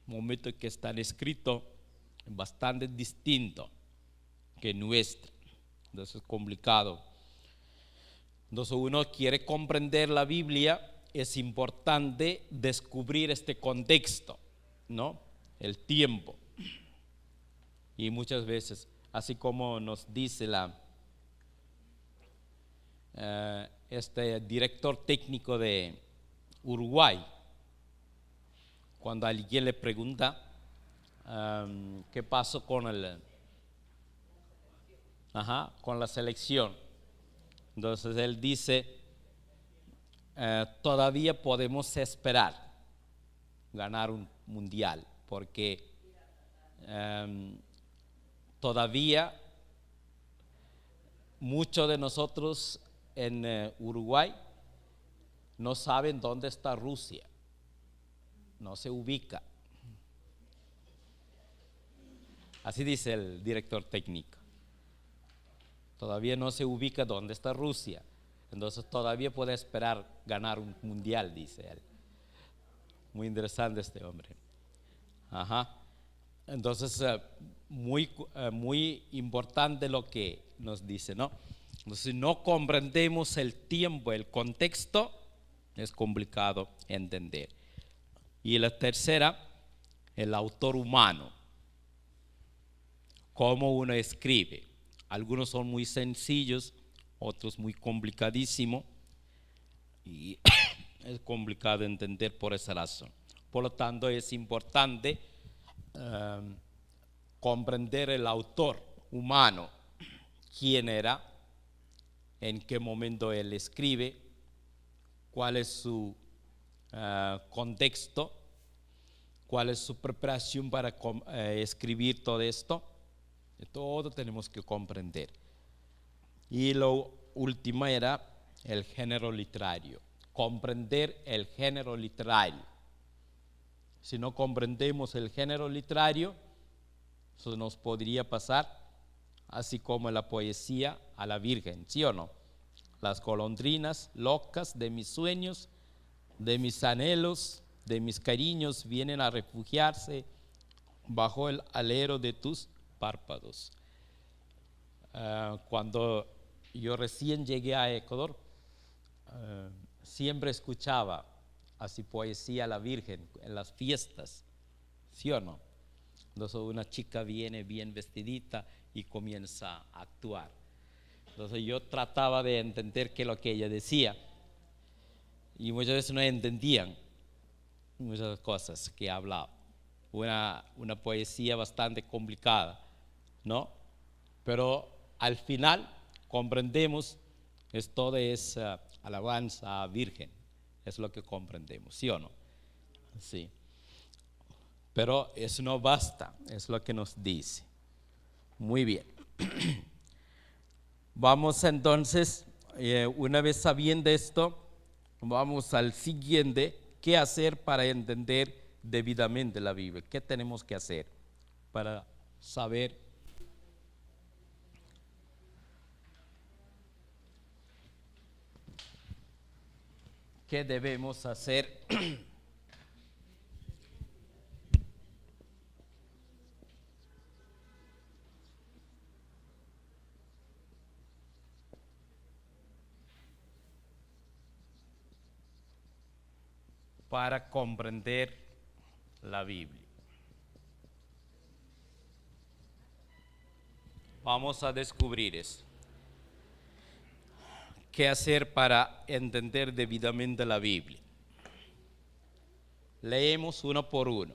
momento en que están escritos, es bastante distinto que nuestro. Entonces es complicado. Entonces uno quiere comprender la Biblia, es importante descubrir este contexto, ¿no? El tiempo. Y muchas veces, así como nos dice este director técnico de Uruguay, cuando alguien le pregunta qué pasó con con la selección, entonces él dice, todavía podemos esperar ganar un mundial, porque todavía muchos de nosotros en Uruguay no saben dónde está Rusia, no se ubica. Así dice el director técnico. Todavía no se ubica dónde está Rusia. Entonces todavía puede esperar ganar un mundial, dice él. Muy interesante este hombre. Entonces, muy importante lo que nos dice, ¿no? Entonces, si no comprendemos el tiempo, el contexto, es complicado entender. Y la tercera, el autor humano. Cómo uno escribe. Algunos son muy sencillos, otros muy complicadísimos, y es complicado entender por esa razón. Por lo tanto, es importante comprender el autor humano, quién era, en qué momento él escribe, cuál es su contexto, cuál es su preparación para escribir todo esto. Todo tenemos que comprender. Y lo último era el género literario, comprender el género literario. Si no comprendemos el género literario, eso nos podría pasar así como la poesía a la Virgen, ¿sí o no? Las golondrinas locas de mis sueños, de mis anhelos, de mis cariños, vienen a refugiarse bajo el alero de tus párpados. Cuando yo recién llegué a Ecuador, siempre escuchaba así poesía a la Virgen en las fiestas, ¿sí o no? Entonces una chica viene bien vestidita y comienza a actuar. Entonces yo trataba de entender qué es lo que ella decía y muchas veces no entendían muchas cosas que hablaba. Una poesía bastante complicada, ¿no? Pero al final comprendemos todo es alabanza a Virgen, es lo que comprendemos, ¿sí o no? Sí. Pero eso no basta, es lo que nos dice. Muy bien. Vamos entonces, una vez sabiendo esto, vamos al siguiente: ¿qué hacer para entender debidamente la Biblia? ¿Qué tenemos que hacer para saber? ¿Qué debemos hacer? Para comprender la Biblia. Vamos a descubrir eso. ¿Qué hacer para entender debidamente la Biblia? Leemos uno por uno.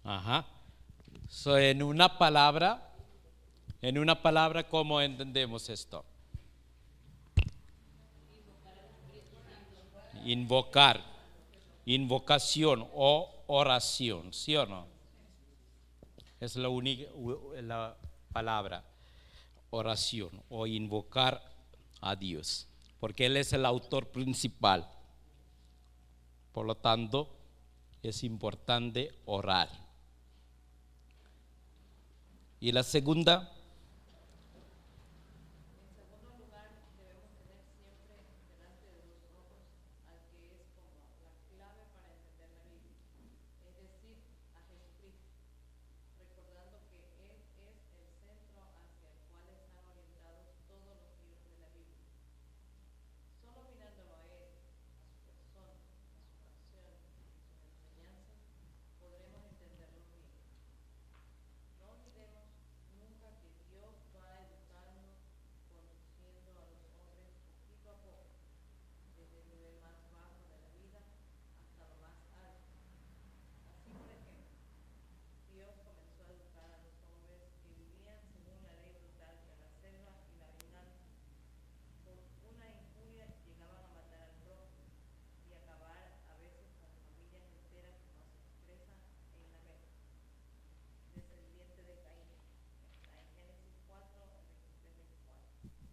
Ajá. So, en una palabra, ¿cómo entendemos esto? Invocar, invocación o oración, ¿sí o no? Es la única la palabra, oración o invocar a Dios, porque Él es el autor principal. Por lo tanto, es importante orar. Y la segunda,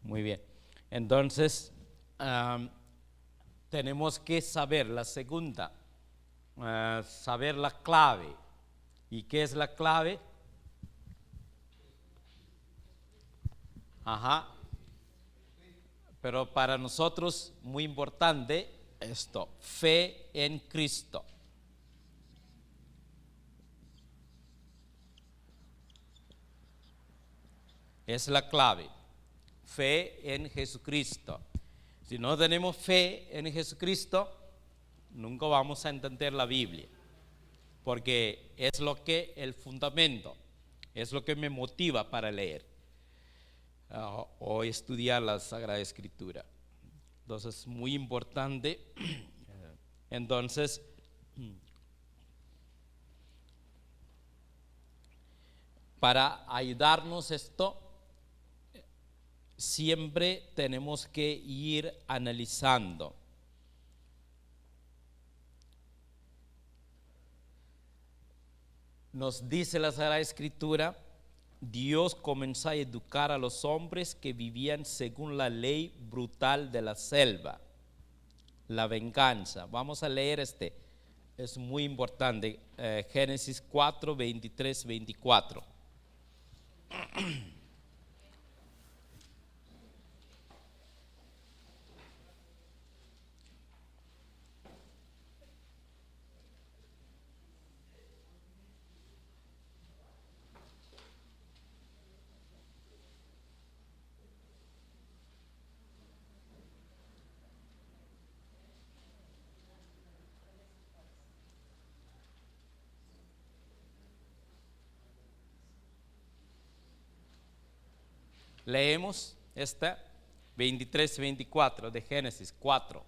muy bien. Entonces, tenemos que saber la segunda, saber la clave. ¿Y qué es la clave? Ajá. Pero para nosotros muy importante esto, fe en Cristo. Es la clave. Fe en Jesucristo. Si no tenemos fe en Jesucristo, nunca vamos a entender la Biblia, porque es lo que el fundamento. Es lo que me motiva para leer o estudiar la Sagrada Escritura. Entonces es muy importante. Entonces, para ayudarnos esto, siempre tenemos que ir analizando. Nos dice la Sagrada Escritura, Dios comenzó a educar a los hombres que vivían según la ley brutal de la selva, la venganza. Vamos a leer es muy importante, Génesis 4, 23, 24. Leemos 23-24 de Génesis 4.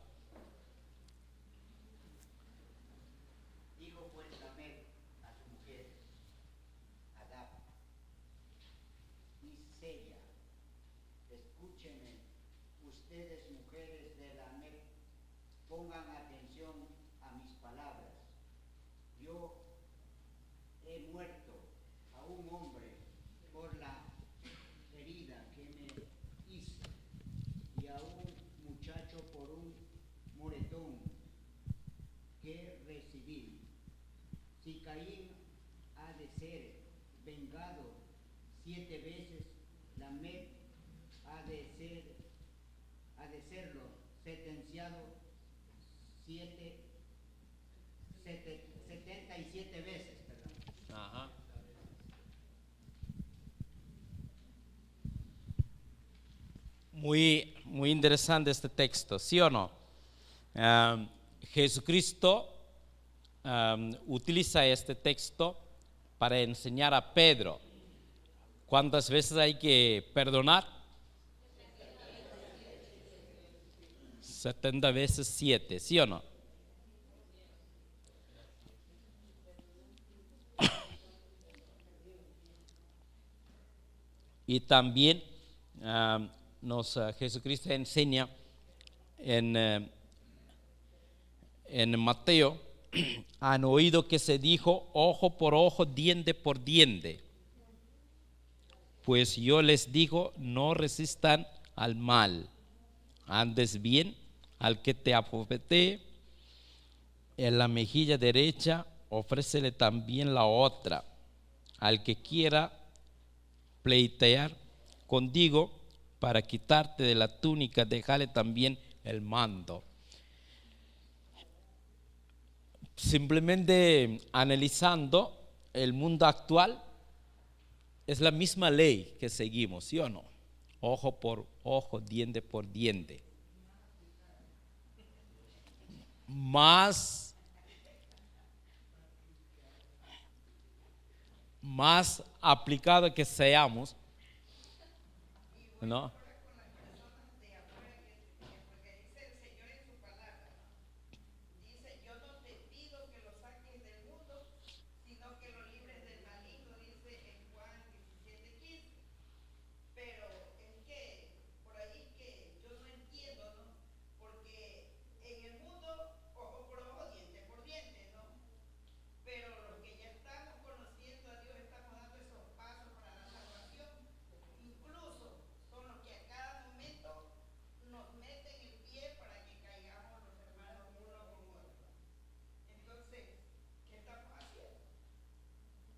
Dijo pues Lamec a su mujer, Adab y Sella, escúchenme, ustedes mujeres de Lamec, pongan atención a mis palabras. Yo he muerto a un hombre por la herida que me hizo y a un muchacho por un moretón que recibí. Si Caín ha de ser vengado 7 veces, Lamec ha de serlo sentenciado 77 veces, perdón.
Ajá. Muy, muy interesante este texto, ¿sí o no? Jesucristo utiliza este texto para enseñar a Pedro cuántas veces hay que perdonar. 70 veces 7, ¿sí o no? Y también Jesucristo enseña en Mateo, han oído que se dijo ojo por ojo, diente por diente. Pues yo les digo, no resistan al mal, antes bien al que te abofetee en la mejilla derecha, ofrécele también la otra. Al que quiera pleitear contigo para quitarte de la túnica, déjale también el manto. Simplemente analizando el mundo actual, es la misma ley que seguimos, ¿sí o no? Ojo por ojo, diente por diente. Más aplicado que seamos, ¿no?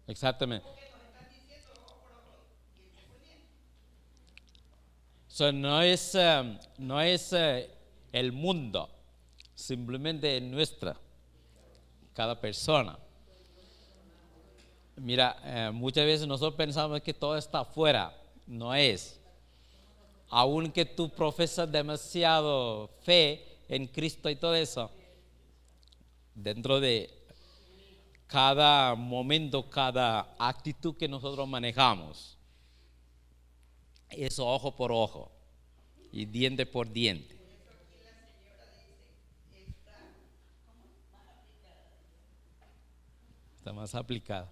Exactamente. So, no es el mundo, simplemente nuestra, cada persona. Mira, muchas veces nosotros pensamos que todo está afuera, no es. Aunque tú profesas demasiado fe en Cristo y todo eso, dentro de cada momento, cada actitud que nosotros manejamos. Es ojo por ojo y diente por diente. Está más aplicada.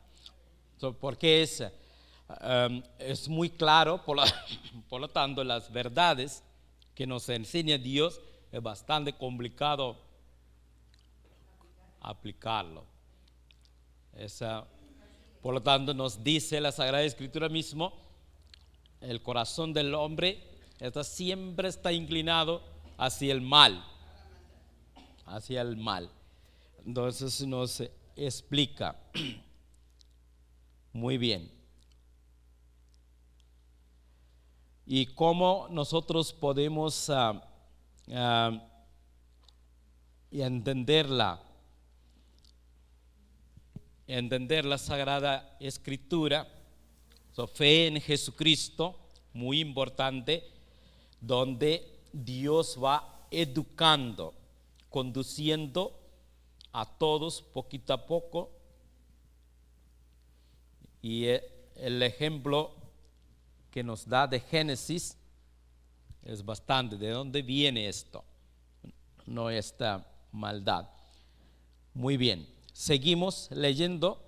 Porque es muy claro, por lo tanto, las verdades que nos enseña Dios es bastante complicado aplicarlo. Por lo tanto, nos dice la Sagrada Escritura mismo, el corazón del hombre siempre está inclinado hacia el mal. Hacia el mal. Entonces nos explica muy bien. Y cómo nosotros podemos entender la Sagrada Escritura. Fe en Jesucristo, muy importante, donde Dios va educando, conduciendo a todos poquito a poco. Y el ejemplo que nos da de Génesis es bastante. ¿De dónde viene esto? No esta maldad. Muy bien, seguimos leyendo.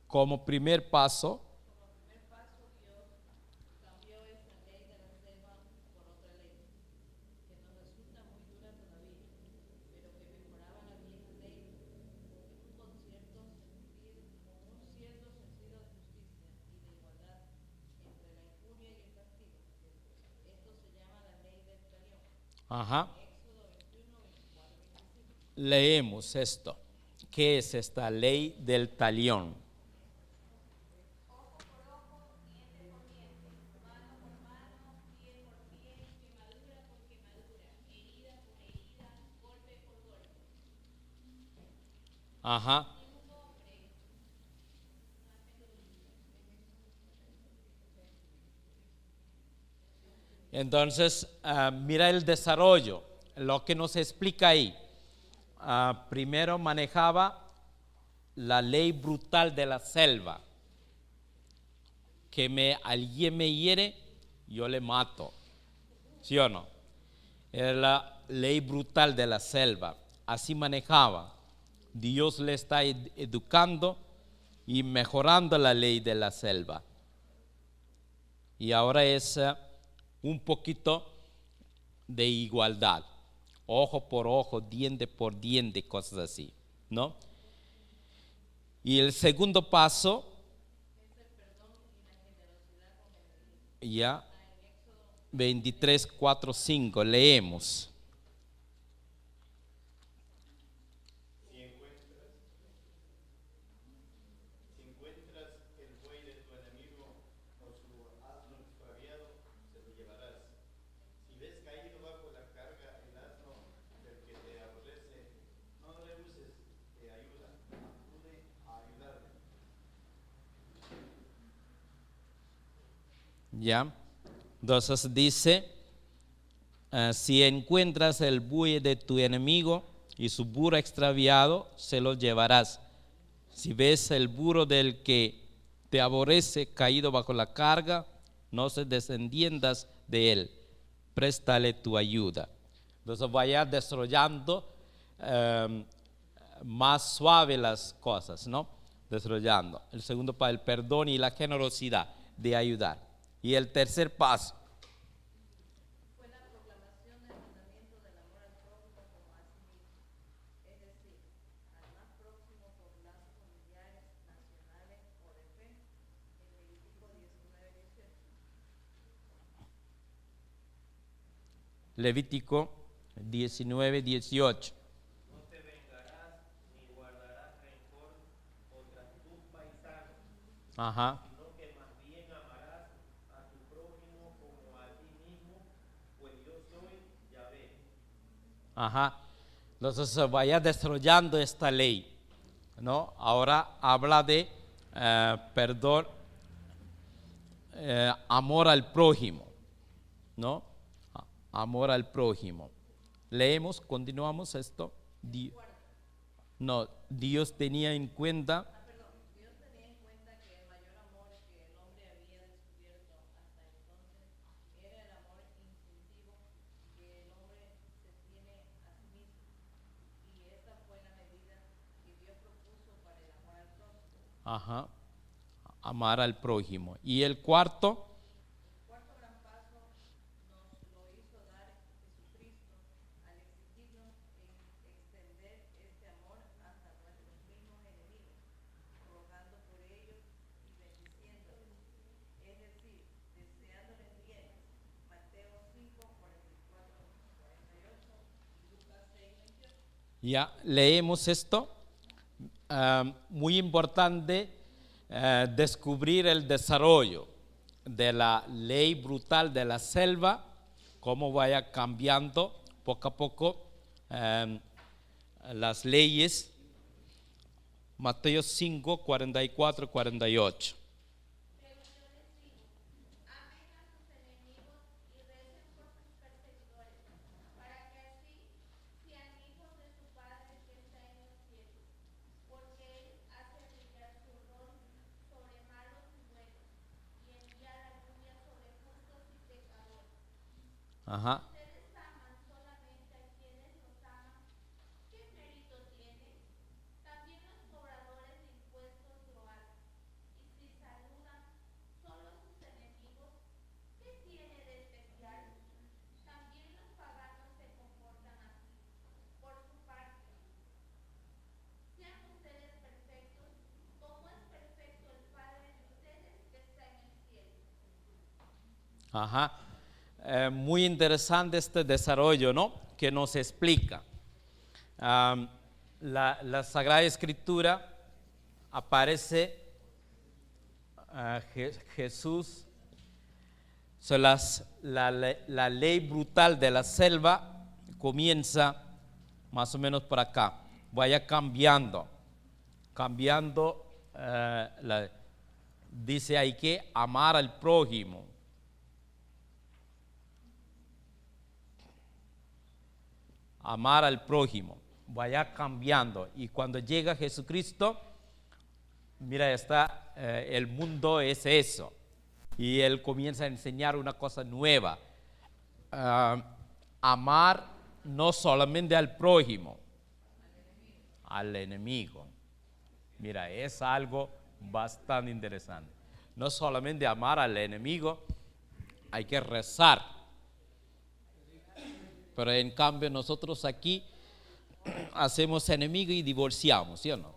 Como primer paso,
Dios cambió esa ley de la selva por otra ley, que nos resulta muy dura todavía, pero que mejoraba la vieja ley con un cierto sentido de justicia y de igualdad entre la injuria y el castigo. Esto se llama la ley del talión.
ajá,
Éxodo 21, 24, 25.
leemos esto. ¿Qué es esta ley del talión? Ajá. Entonces, mira el desarrollo, lo que nos explica ahí. Primero manejaba la ley brutal de la selva, que alguien me hiere, yo le mato, ¿sí o no? Era la ley brutal de la selva, así manejaba. Dios le está educando y mejorando la ley de la selva. Y ahora es un poquito de igualdad, ojo por ojo, diente por diente, cosas así, ¿no? Y el segundo paso, ya, 23, 4, 5, leemos. Ya, entonces dice, si encuentras el buey de tu enemigo y su burro extraviado, se lo llevarás. Si ves el burro del que te aborrece caído bajo la carga, no se desentiendas de él, préstale tu ayuda. Entonces vaya desarrollando más suave las cosas, ¿no? Desarrollando. El segundo paso, el perdón y la generosidad de ayudar. Y el tercer paso,
Fue la proclamación del mandamiento del amor al prójimo como a sí mismo, es decir, al más próximo por lazos familiares, nacionales o de fe, en Levítico 19, 18.
Levítico 19, 18.
No te vengarás ni guardarás rencor contra tus paisanos,
Ajá.
sino que más bien amarás a tu prójimo como a ti mismo, pues yo soy Yahvé.
Ajá. Entonces vaya desarrollando esta ley, ¿no? Ahora habla de perdón, amor al prójimo, ¿no? Amor al prójimo. Leemos, continuamos esto. Dios tenía en cuenta.
Dios tenía en cuenta que el mayor amor que el hombre había descubierto hasta entonces era el amor instintivo que el hombre se tiene a sí mismo. Y esta fue la medida que Dios propuso para el amor al prójimo.
Ajá. Amar al prójimo. Y el cuarto.
El cuarto gran paso nos lo hizo dar Jesucristo al exigirnos extender este amor hasta nuestros mismos enemigos, rogando por ellos y bendiciéndolos, es decir, deseándoles bien. Mateo 5, 44, 48 y Lucas 6, 28.
Ya leemos esto. Muy importante descubrir el desarrollo de la ley brutal de la selva, cómo vaya cambiando poco a poco las leyes. Mateo 5, 44, 48.
Pero yo les digo, amen a sus enemigos y recen por sus perseguidores, para que así sean hijos de su Padre que está en los cielos, porque Él hace brillar su rol sobre malos y buenos, y envía la lluvia sobre justos y pecadores.
Ajá.
Ustedes aman solamente a quienes los aman. ¿Qué mérito tiene? También los cobradores de impuestos lo hacen. Y si saludan solo a sus enemigos, ¿qué tiene de especial? También los paganos se comportan así. Por su parte, sean ustedes perfectos, como es perfecto el Padre de ustedes que está en el cielo.
Ajá. Muy interesante este desarrollo, ¿no? Que nos explica. La Sagrada Escritura aparece Jesús, la ley brutal de la selva comienza más o menos por acá, vaya cambiando, dice hay que amar al prójimo. Amar al prójimo, vaya cambiando. Y cuando llega Jesucristo, mira, el mundo es eso. Y Él comienza a enseñar una cosa nueva. Amar no solamente al prójimo, al enemigo. Mira, es algo bastante interesante. No solamente amar al enemigo, hay que rezar. Pero en cambio nosotros aquí hacemos enemigo y divorciamos, ¿sí o no?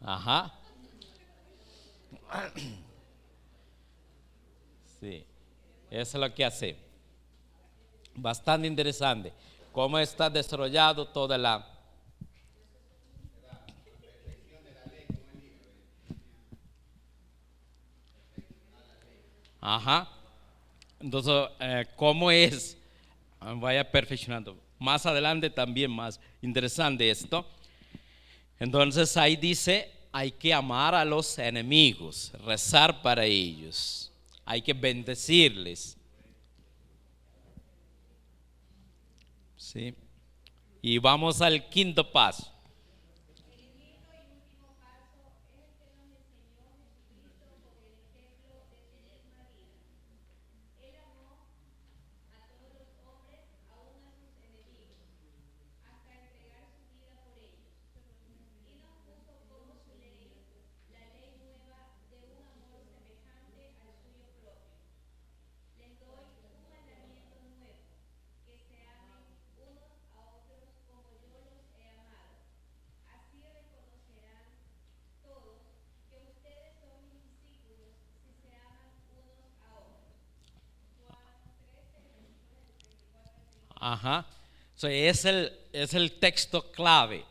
Ajá. Sí, eso es lo que hacemos. Bastante interesante. Cómo está desarrollado toda la... Ajá. Entonces, ¿cómo es? Vaya perfeccionando. Más adelante también más interesante esto. Entonces ahí dice, hay que amar a los enemigos, rezar para ellos, hay que bendecirles. ¿Sí? Y vamos al quinto paso. Ajá. So, es el texto clave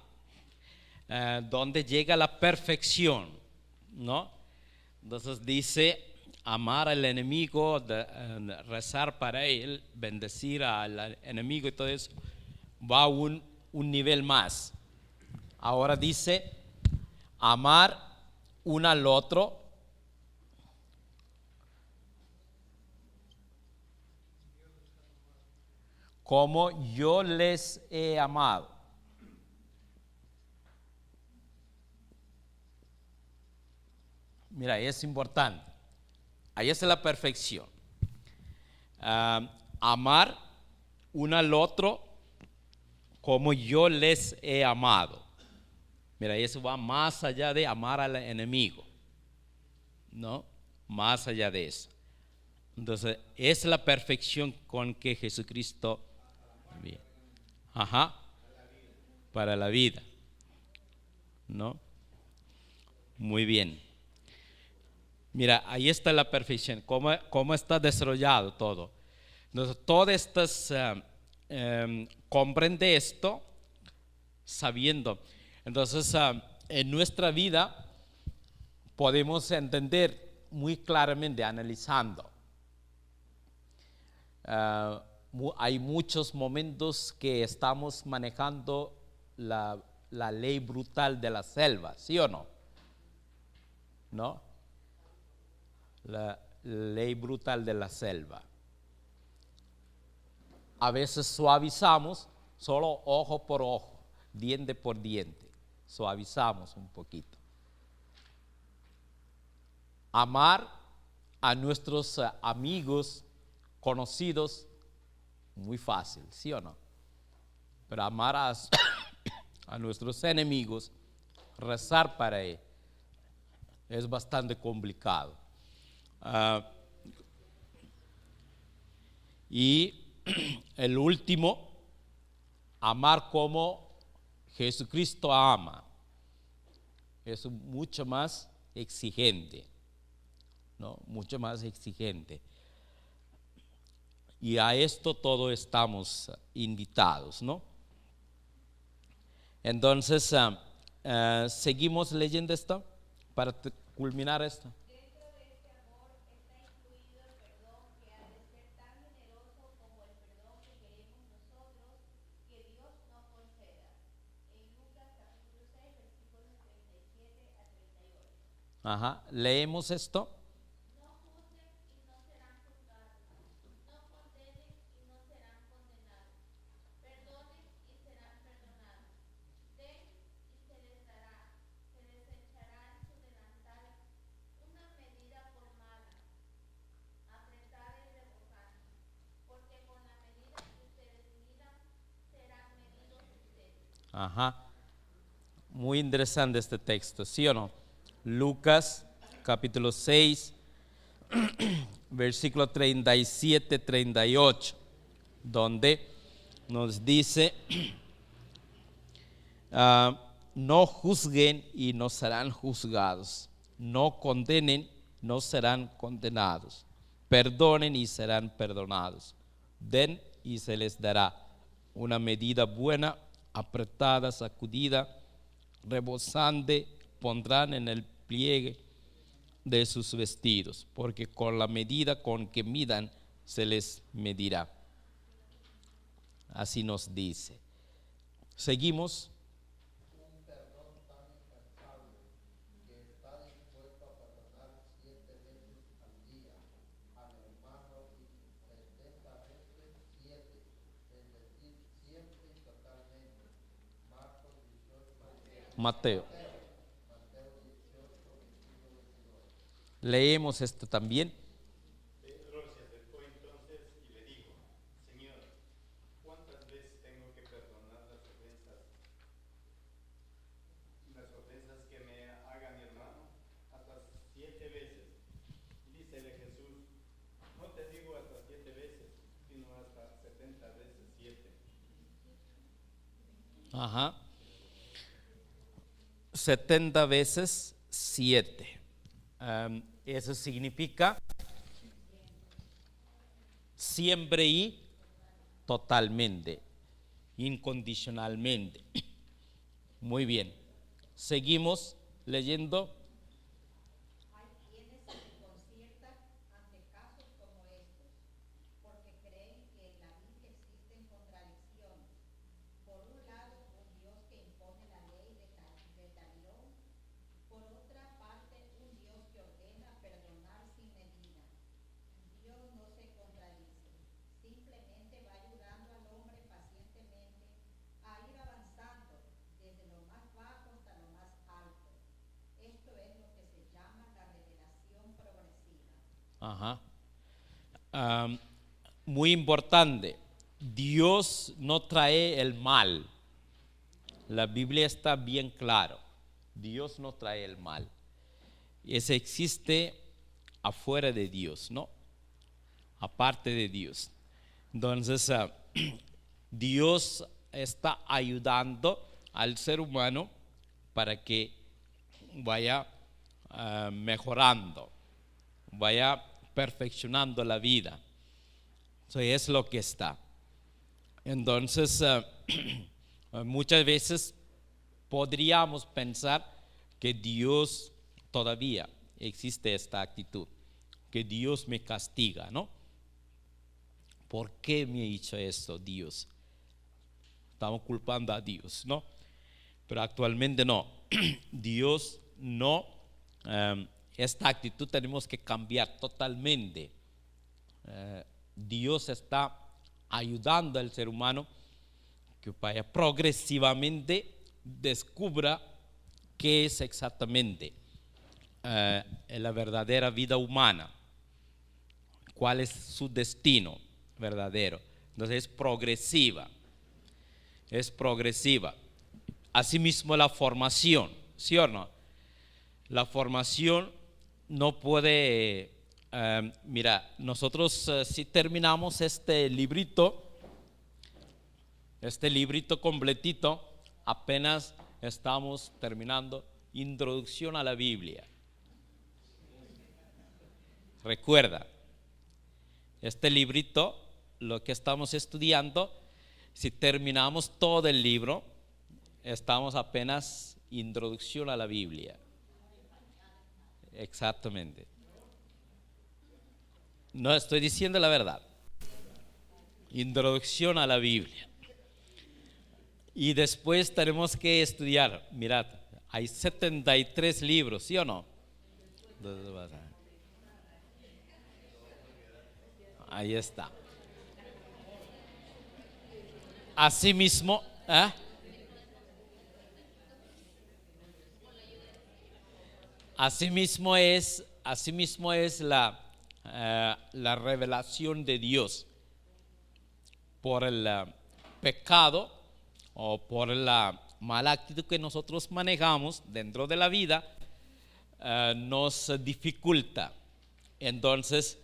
donde llega la perfección, ¿no? Entonces dice amar al enemigo, rezar para él, bendecir al enemigo y todo eso, va a un nivel más. Ahora dice amar uno al otro como yo les he amado. Mira, es importante. Ahí es la perfección. Amar uno al otro como yo les he amado. Mira, eso va más allá de amar al enemigo, ¿no? Más allá de eso. Entonces, es la perfección con que Jesucristo viene. Ajá. Para la vida, ¿no? Muy bien. Mira, ahí está la perfección, cómo está desarrollado todo. Entonces, todas estas, comprende esto sabiendo. Entonces, en nuestra vida podemos entender muy claramente, analizando. Hay muchos momentos que estamos manejando la ley brutal de la selva, ¿sí o no? ¿No? La ley brutal de la selva. A veces suavizamos solo ojo por ojo, diente por diente. Suavizamos un poquito. Amar a nuestros amigos, conocidos, muy fácil, ¿sí o no? Pero amar a nuestros enemigos, rezar para ellos, es bastante complicado. Y el último, amar como Jesucristo ama, es mucho más exigente, ¿no? Mucho más exigente. Y a esto todos estamos invitados, ¿no? Entonces, seguimos leyendo esto para culminar esto.
Dentro de este amor está incluido el perdón que ha de ser tan generoso como el perdón que queremos nosotros que Dios nos conceda. En Lucas capítulo 6, versículos 37 a 38.
Ajá, leemos esto.
No juzguen y no serán juzgados. No condenen y no serán condenados. Perdonen y serán perdonados. Den y se les dará. Se les echará en su delantal una medida formada, apretada y rebosante. Porque con la medida que ustedes midan, serán medidos ustedes.
Ajá. Muy interesante este texto, ¿sí o no? Lucas capítulo 6, versículo 37, 38, donde nos dice, no juzguen y no serán juzgados, no condenen, no serán condenados, perdonen y serán perdonados, den y se les dará una medida buena, apretada, sacudida, rebosante, pondrán en el pliegue de sus vestidos, porque con la medida con que midan se les medirá. Así nos dice. Seguimos.
Un perdón tan incansable que está dispuesto a perdonar 7 veces al día al hermano y 70 veces 7, es decir, siempre y totalmente. Marcos 18,
Mateo.
Mateo 18, versículo 22.
Leemos esto también.
Pedro se acercó entonces y le dijo, Señor, ¿cuántas veces tengo que perdonar las ofensas que me haga mi hermano? Hasta 7 veces. Dícele Jesús, no te digo hasta 7 veces, sino hasta 70 veces 7.
Ajá. 70 veces 7. Eso significa siempre y totalmente, incondicionalmente. Muy bien. Seguimos leyendo.
Hay quienes se desconciertan ante casos como estos, porque creen que en la Biblia existen contradicciones. Por un lado, un Dios que impone la ley de talión, por otra parte, un Dios que ordena perdonar sin medida. Dios no se contradice, simplemente va ayudando al hombre
Ajá. Muy importante, Dios no trae el mal. La Biblia está bien claro. Dios no trae el mal. Ese existe afuera de Dios, ¿no? Aparte de Dios. Entonces, Dios está ayudando al ser humano para que vaya mejorando, vaya perfeccionando la vida. Eso es lo que está. Entonces, muchas veces podríamos pensar que Dios todavía existe esta actitud, que Dios me castiga, ¿no? ¿Por qué me ha hecho esto Dios? Estamos culpando a Dios, ¿no? Pero actualmente no. Dios no, esta actitud tenemos que cambiar totalmente. Dios está ayudando al ser humano que vaya progresivamente descubra qué es exactamente la verdadera vida humana, cuál es su destino verdadero. Entonces es progresiva. Asimismo la formación, ¿sí o no? La formación no puede, mira, nosotros si terminamos este librito completito, apenas estamos terminando Introducción a la Biblia. Recuerda, este librito, lo que estamos estudiando, si terminamos todo el libro, estamos apenas Introducción a la Biblia. Exactamente. No estoy diciendo la verdad. Introducción a la Biblia. Y después tenemos que estudiar. Mirad, hay 73 libros, ¿sí o no? Ahí está. Asimismo, asimismo es la revelación de Dios por el pecado o por la mala actitud que nosotros manejamos dentro de la vida, nos dificulta. Entonces,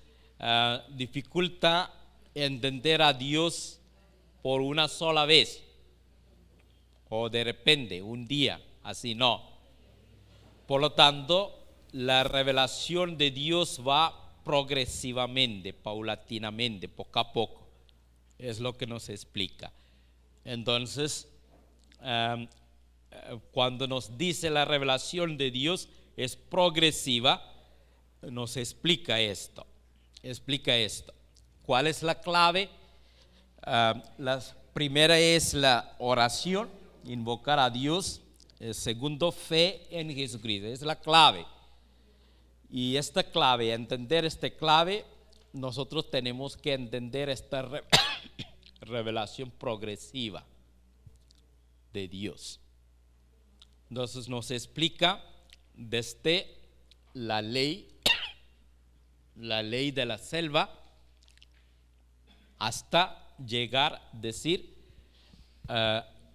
dificulta entender a Dios por una sola vez o de repente, un día, así no. Por lo tanto, la revelación de Dios va progresivamente, paulatinamente, poco a poco. Es lo que nos explica. Entonces, cuando nos dice la revelación de Dios es progresiva, nos explica esto. ¿Cuál es la clave? La primera es la oración, invocar a Dios. El segundo, fe en Jesucristo. Es la clave. Y esta clave, entender esta clave, nosotros tenemos que entender esta revelación progresiva de Dios. Entonces nos explica desde la ley de la selva, hasta llegar a decir,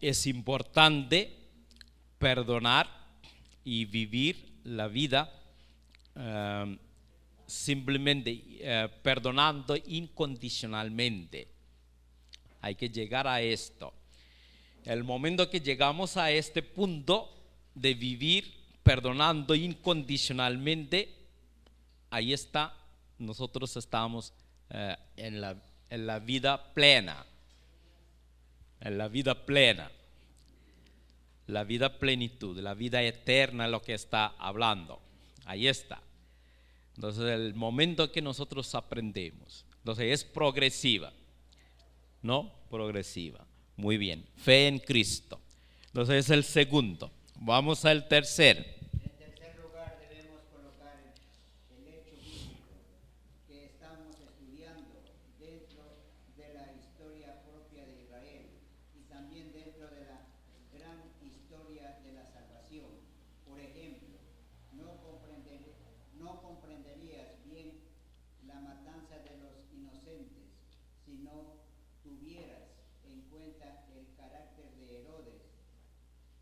es importante perdonar y vivir la vida simplemente perdonando incondicionalmente. Hay que llegar a esto. El momento que llegamos a este punto de vivir perdonando incondicionalmente, ahí está, nosotros estamos en la vida plena. La vida plenitud, la vida eterna, lo que está hablando. Ahí está. Entonces, el momento que nosotros aprendemos, entonces es progresiva, ¿no? Progresiva. Muy bien. Fe en Cristo. Entonces es el segundo. Vamos al tercero.
En tercer lugar, debemos colocar el hecho bíblico que estamos estudiando dentro de la historia propia de Israel y también dentro de la gran historia de la salvación. Por ejemplo, no comprenderías bien la matanza de los inocentes si no tuvieras en cuenta el carácter de Herodes,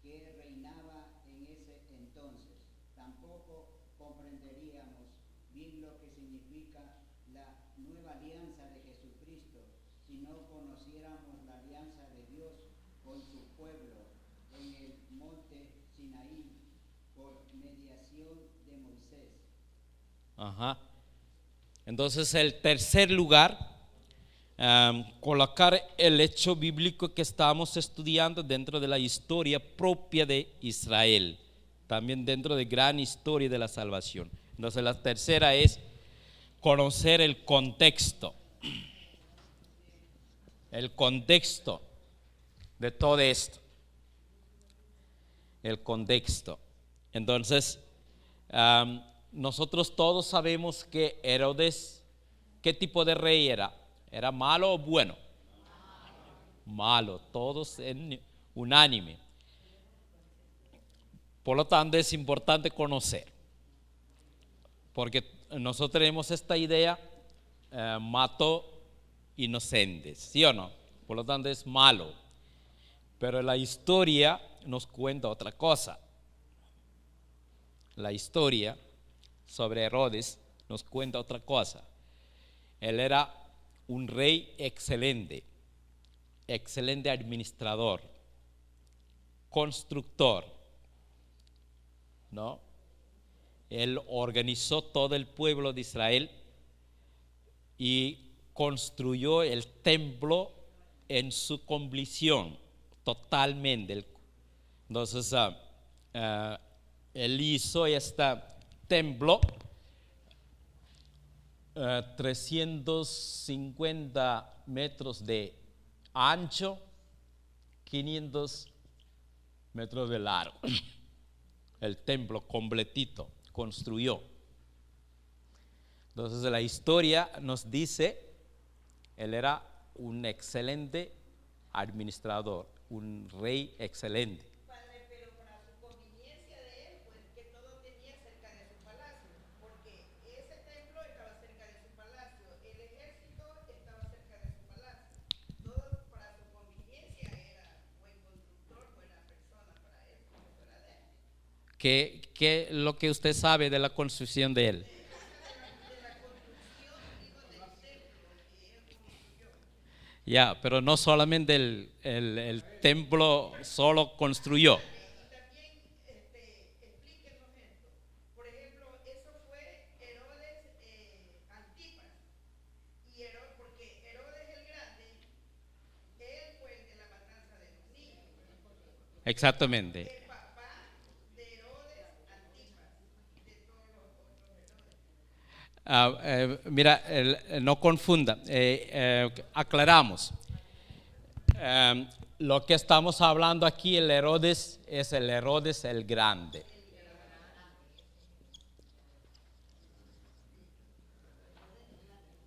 que reinaba en ese entonces. Tampoco comprenderíamos bien lo que significa la nueva alianza de Jesucristo si no conociéramos la alianza de Dios con su pueblo en el monte Sinaí por mediación de Moisés.
Ajá. Entonces el tercer lugar, colocar el hecho bíblico que estamos estudiando dentro de la historia propia de Israel, también dentro de gran historia de la salvación. Entonces la tercera es conocer el contexto de todo esto, el contexto. Entonces, nosotros todos sabemos que Herodes, ¿qué tipo de rey era? ¿Era malo o bueno? Malo, todos en unánime. Por lo tanto, es importante conocer, porque nosotros tenemos esta idea, mató inocentes, ¿sí o no? Por lo tanto, es malo. Pero la historia nos cuenta otra cosa. La historia sobre Herodes nos cuenta otra cosa. Él era un rey excelente administrador, constructor, ¿no? Él organizó todo el pueblo de Israel y construyó el templo en su compleción totalmente. Entonces, él hizo este templo 350 metros de ancho, 500 metros de largo. El templo completito construyó. Entonces la historia nos dice, él era un excelente administrador, un rey excelente.
Padre, pero para su conveniencia de él, pues que todo tenía cerca de su palacio, porque ese templo estaba cerca de su palacio, el ejército estaba cerca de su palacio. Todo para su conveniencia era buen constructor, buena persona para él, como fuera de él.
¿Qué lo que usted sabe de la construcción de él? Ya, pero no solamente el templo solo construyó.
También explíquenos esto. Por ejemplo, eso fue Herodes Antipas. Porque Herodes el Grande, él fue el de la matanza de los niños.
Exactamente.
El papá de Herodes Antipas, de todos los otros Herodes.
Mira, no confunda, aclaramos. Lo que estamos hablando aquí, el Herodes, es el Herodes el Grande.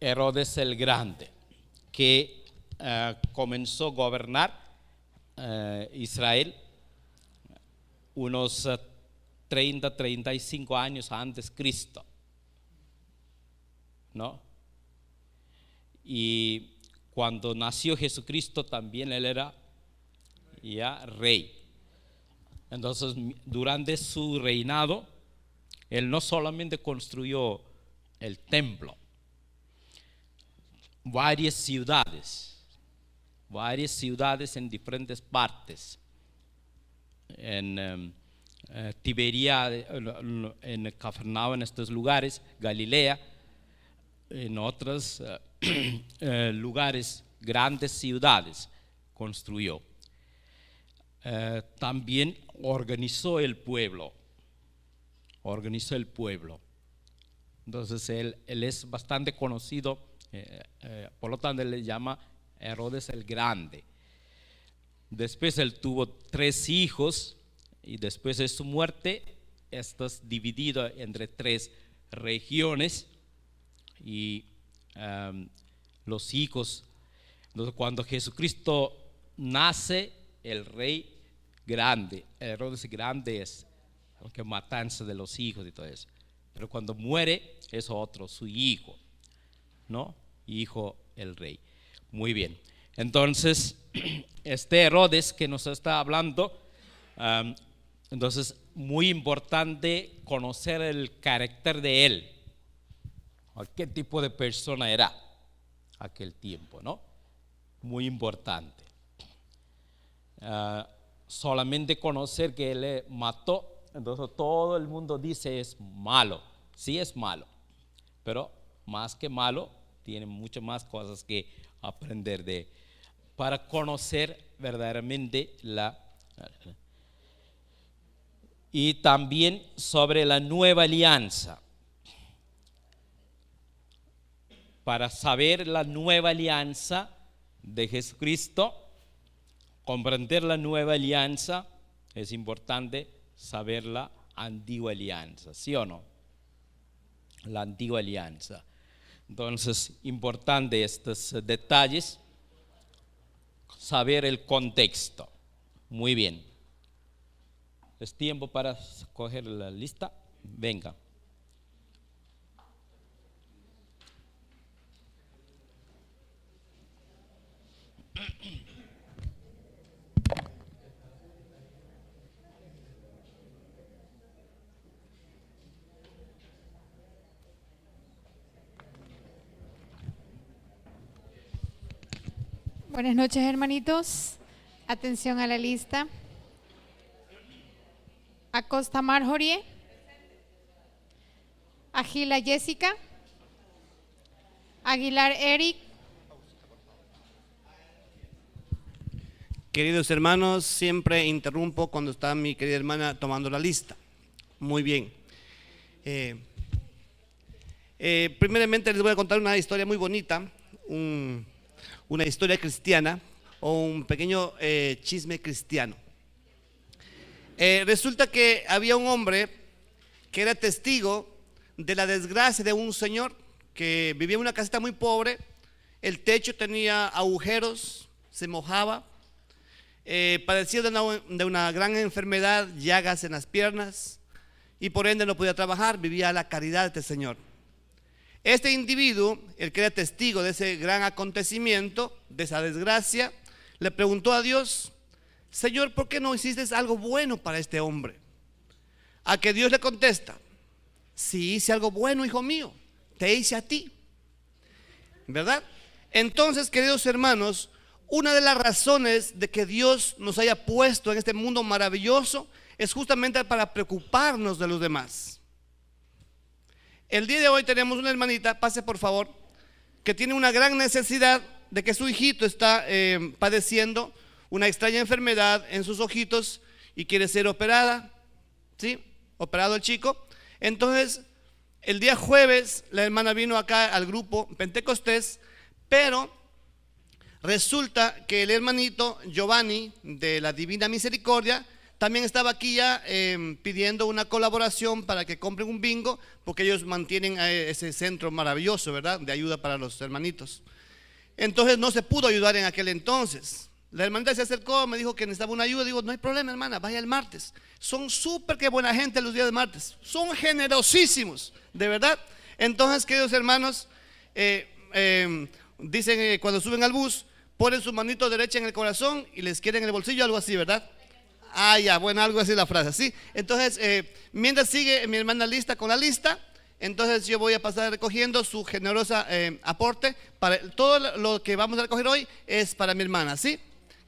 Herodes el Grande, que comenzó a gobernar Israel unos 35 años antes de Cristo, ¿no? Y cuando nació Jesucristo también él era ya rey. Entonces, durante su reinado, él no solamente construyó el templo, varias ciudades en diferentes partes, en Tiberia, en Cafarnaúm, en estos lugares, Galilea, en otros lugares, grandes ciudades construyó. También organizó el pueblo. Entonces él es bastante conocido, por lo tanto él le llama Herodes el Grande. Después él tuvo 3 hijos y después de su muerte, esto es dividido entre 3 regiones y los hijos. Entonces cuando Jesucristo nace, el rey grande, Herodes Grande es el que matanza de los hijos y todo eso. Pero cuando muere es otro, su hijo. ¿no? Hijo el rey. Muy bien. Entonces, este Herodes que nos está hablando, entonces muy importante conocer el carácter de él. ¿Qué tipo de persona era aquel tiempo, no? Muy importante. Solamente conocer que él mató, entonces todo el mundo dice es malo. Sí es malo, pero más que malo, tiene muchas más cosas que aprender para conocer verdaderamente y también sobre la nueva alianza. Para saber la nueva alianza de Jesucristo, comprender la nueva alianza, es importante saber la antigua alianza, ¿sí o no? La antigua alianza. Entonces, importante estos detalles, saber el contexto. Muy bien. ¿Es tiempo para coger la lista? Venga.
Buenas noches, hermanitos. Atención a la lista. Acosta Marjorie. Agila Jessica. Aguilar Eric.
Queridos hermanos, siempre interrumpo cuando está mi querida hermana tomando la lista. Muy bien. Primeramente les voy a contar una historia muy bonita, una historia cristiana o un pequeño chisme cristiano. Resulta que había un hombre que era testigo de la desgracia de un señor que vivía en una casita muy pobre. El techo tenía agujeros, se mojaba, padecía de una gran enfermedad, llagas en las piernas, y por ende no podía trabajar, vivía a la caridad de este señor. Este individuo, el que era testigo de ese gran acontecimiento, de esa desgracia, le preguntó a Dios: Señor, ¿por qué no hiciste algo bueno para este hombre? A que Dios le contesta: si hice algo bueno, hijo mío, te hice a ti, ¿verdad? Entonces, queridos hermanos, una de las razones de que Dios nos haya puesto en este mundo maravilloso es justamente para preocuparnos de los demás. El día de hoy tenemos una hermanita, pase por favor, que tiene una gran necesidad de que su hijito está padeciendo una extraña enfermedad en sus ojitos y quiere ser operada, ¿sí? Operado el chico. Entonces, el día jueves la hermana vino acá al grupo Pentecostés, pero resulta que el hermanito Giovanni de la Divina Misericordia también estaba aquí ya pidiendo una colaboración para que compren un bingo, porque ellos mantienen ese centro maravilloso, ¿verdad?, de ayuda para los hermanitos. Entonces no se pudo ayudar en aquel entonces. La hermanita se acercó, me dijo que necesitaba una ayuda. Digo, no hay problema, hermana, vaya el martes. Son súper que buena gente los días de martes, son generosísimos, de verdad. Entonces, queridos hermanos, dicen cuando suben al bus, ponen su manito derecha en el corazón y les quieren en el bolsillo, algo así, ¿verdad? Ah, ya, bueno, algo así la frase, ¿sí? Entonces, mientras sigue mi hermana lista con la lista, entonces yo voy a pasar recogiendo su generosa aporte. Para todo lo que vamos a recoger hoy es para mi hermana, ¿sí?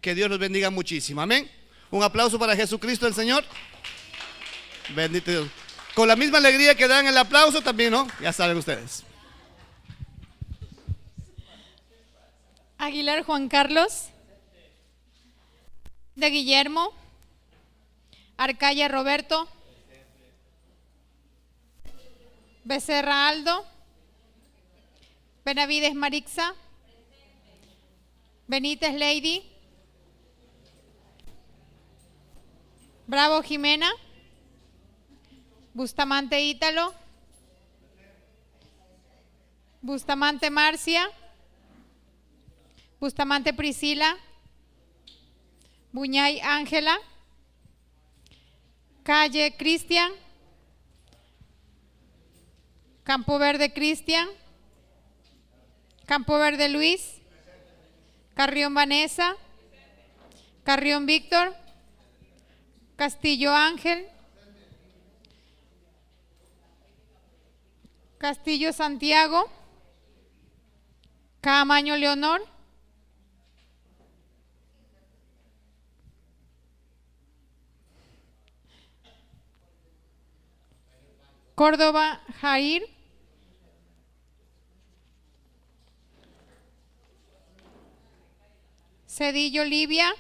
Que Dios los bendiga muchísimo, amén. Un aplauso para Jesucristo el Señor. Bendito Dios. Con la misma alegría que dan el aplauso también, ¿no? Ya saben ustedes.
Aguilar Juan Carlos. De Guillermo. Arcaya Roberto. Becerra Aldo. Benavides Marixa. Benítez Lady. Bravo Jimena. Bustamante Ítalo. Bustamante Marcia. Bustamante Priscila. Buñay Ángela. Calle Cristian. Campo Verde Cristian. Campo Verde Luis, Carrión Vanessa, Carrión Víctor, Castillo Ángel, Castillo Santiago, Camaño Leonor, Córdoba Jair, Cedillo Livia,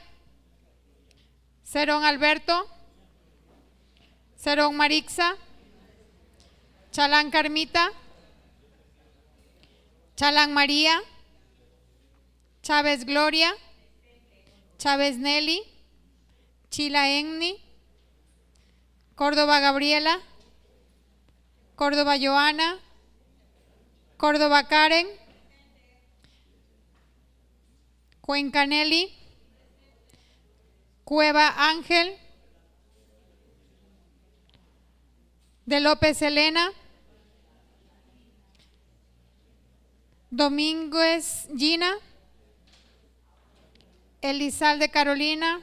Cerón Alberto, Cerón Marixa, Chalán Carmita, Chalán María, Chávez Gloria, Chávez Nelly, Chila Enni, Córdoba Gabriela, Córdoba Joana, Córdoba Karen, Cuenca Nelly, Cueva Ángel, de López Elena, Domínguez Gina, Elizalde Carolina,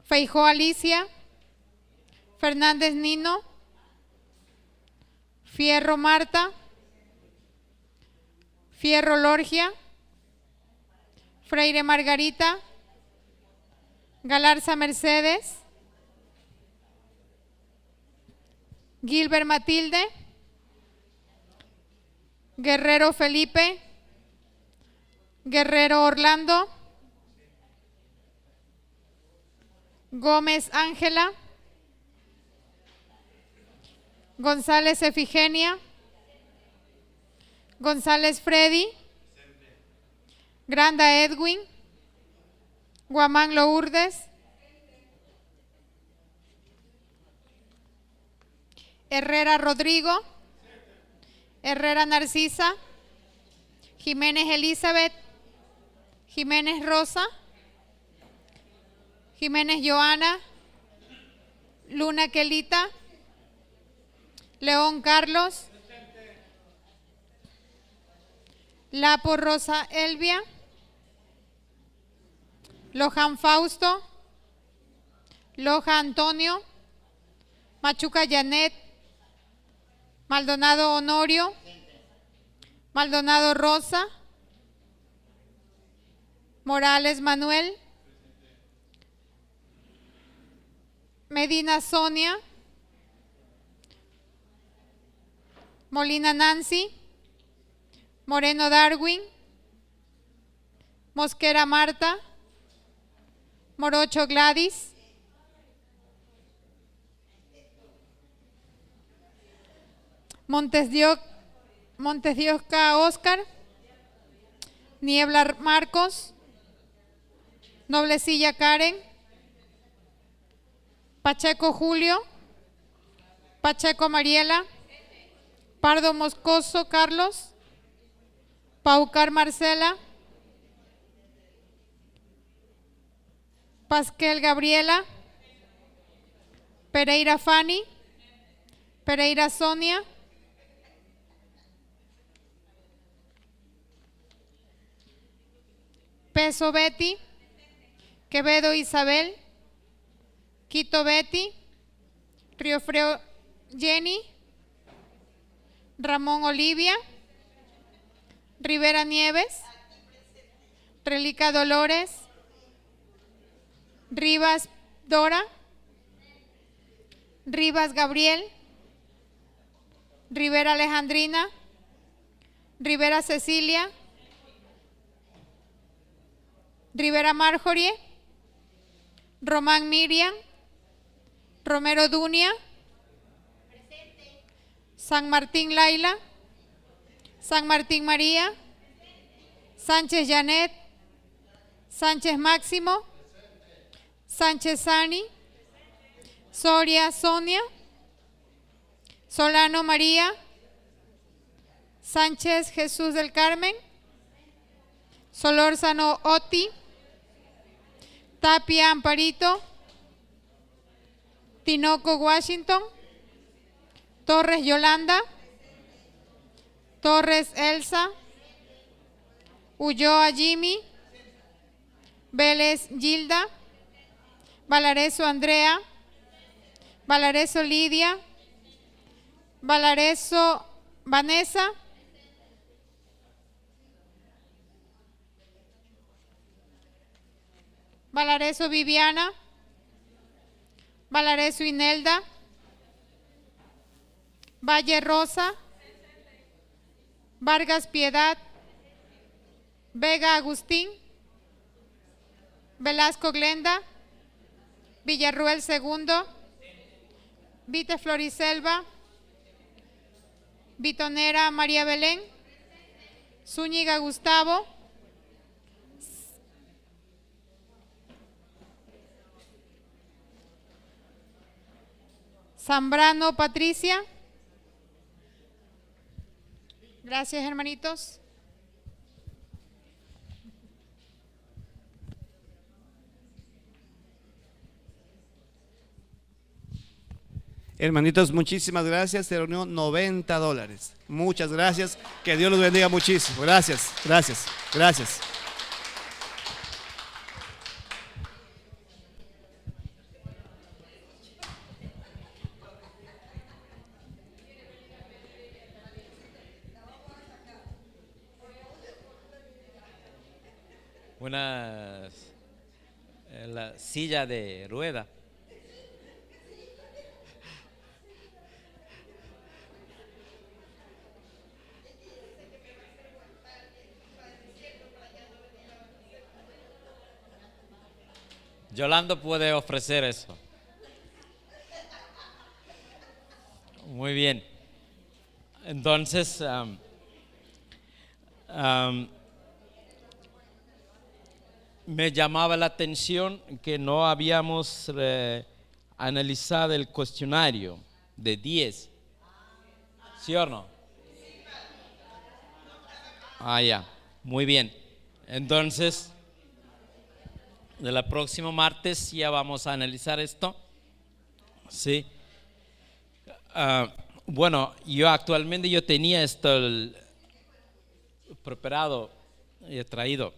Feijó Alicia, Fernández Nino, Fierro Marta, Fierro Lorgia, Freire Margarita, Galarza Mercedes, Gilbert Matilde, Guerrero Felipe, Guerrero Orlando, Gómez Ángela, González Efigenia, González Freddy, Granda Edwin, Guamán Lourdes, Herrera Rodrigo, Herrera Narcisa, Jiménez Elizabeth, Jiménez Rosa, Jiménez Joana, Luna Quelita, León Carlos, Lapo Rosa Elvia, Lojan Fausto, Loja Antonio, Machuca Janet, Maldonado Honorio, Maldonado Rosa, Morales Manuel, Medina Sonia, Molina Nancy, Moreno Darwin, Mosquera Marta, Morocho Gladys, Montes de Oca Oscar, Niebla Marcos, Noblecilla Karen, Pacheco Julio, Pacheco Mariela, Pardo Moscoso Carlos, Paucar Marcela, Pasquel Gabriela, Pereira Fanny, Pereira Sonia, Peso Betty, Quevedo Isabel, Quito Betty, Riofreo Jenny, Ramón Olivia, Rivera Nieves, Relica Dolores, Rivas Dora, Rivas Gabriel, Rivera Alejandrina, Rivera Cecilia, Rivera Marjorie, Román Miriam, Romero Dunia, San Martín Laila, San Martín María, Sánchez Janet, Sánchez Máximo, Sánchez Sani, Soria Sonia, Solano María, Sánchez Jesús del Carmen, Solórzano Oti, Tapia Amparito, Tinoco Washington, Torres Yolanda, Torres Elsa, Ulloa Jimmy, Vélez Gilda, Valareso Andrea, Valareso Lidia, Valareso Vanessa, Valareso Viviana, Valareso Inelda, Valle Rosa, Vargas Piedad, Vega Agustín, Velasco Glenda, Villarruel Segundo, Vite Floriselva, Vitonera María Belén, Zúñiga Gustavo, Zambrano Patricia. Gracias, hermanitos.
Hermanitos, muchísimas gracias. Se reunió $90. Muchas gracias. Que Dios los bendiga muchísimo. Gracias, gracias, gracias.
Una la silla de rueda. Yolanda puede ofrecer eso. Muy bien. Entonces, me llamaba la atención que no habíamos analizado el cuestionario de 10. ¿Sí o no? Ah, ya. Muy bien. Entonces, de la próxima martes ya vamos a analizar esto. Sí. Bueno, actualmente yo tenía esto preparado y he traído.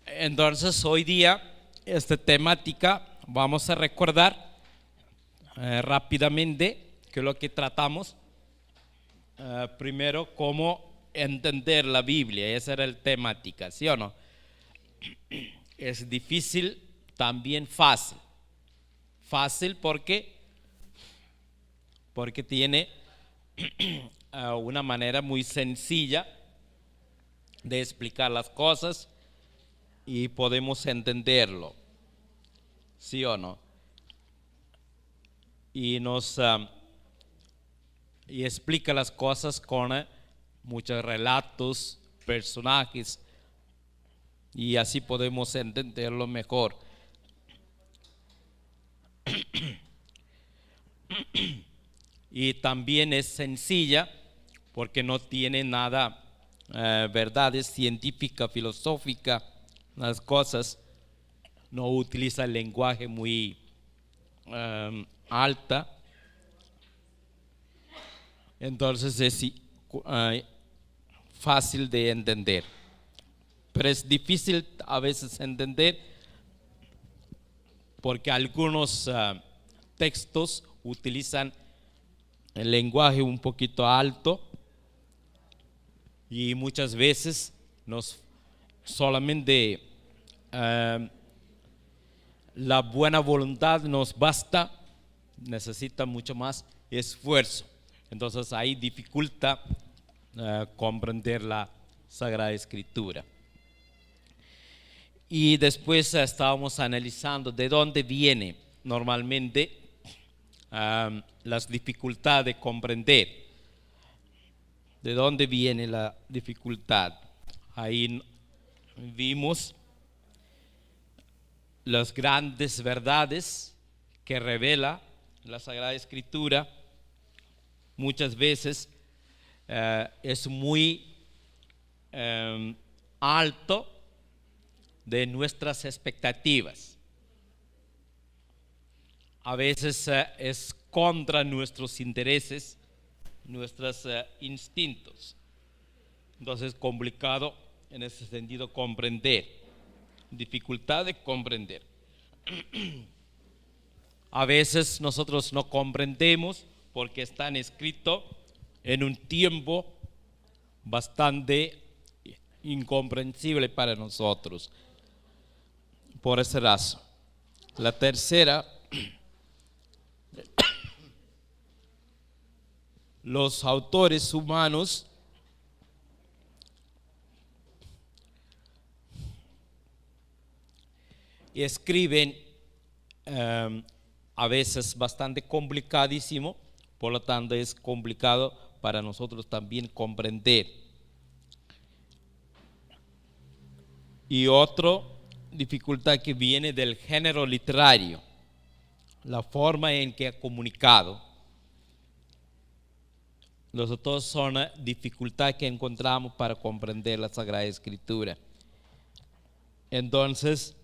Entonces hoy día esta temática vamos a recordar rápidamente que lo que tratamos primero cómo entender la Biblia. Esa era la temática, ¿sí o no? Es difícil, también fácil. Fácil porque tiene una manera muy sencilla de explicar las cosas y podemos entenderlo, ¿sí o no? Y y explica las cosas con muchos relatos, personajes, y así podemos entenderlo mejor. Y también es sencilla porque no tiene nada verdades científicas, filosóficas, las cosas. No utiliza el lenguaje muy alta. Entonces es fácil de entender. Pero es difícil a veces entender porque algunos textos utilizan el lenguaje un poquito alto y muchas veces solamente la buena voluntad nos basta, necesita mucho más esfuerzo. Entonces ahí dificulta comprender la Sagrada Escritura. Y después estábamos analizando de dónde viene normalmente las dificultades de comprender. ¿De dónde viene la dificultad? Ahí vimos las grandes verdades que revela la Sagrada Escritura. Muchas veces es muy alto de nuestras expectativas. A veces es contra nuestros intereses, nuestros instintos. Entonces es complicado en ese sentido comprender, dificultad de comprender. A veces nosotros no comprendemos porque están escritos en un tiempo bastante incomprensible para nosotros. Por esa razón. La tercera, los autores humanos escriben a veces bastante complicadísimo, por lo tanto es complicado para nosotros también comprender. Y otra dificultad que viene del género literario, la forma en que ha comunicado. Los otros son dificultades que encontramos para comprender la Sagrada Escritura. Entonces,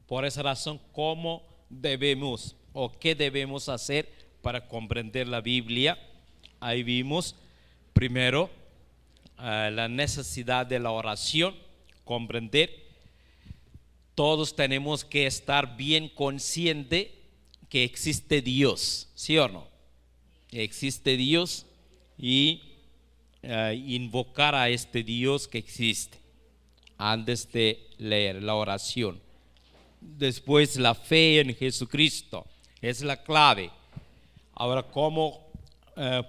por esa razón, ¿cómo debemos o qué debemos hacer para comprender la Biblia? Ahí vimos primero la necesidad de la oración, comprender. Todos tenemos que estar bien conscientes que existe Dios, ¿sí o no? Existe Dios y invocar a este Dios que existe antes de leer la oración. Después la fe en Jesucristo es la clave. Ahora, ¿cómo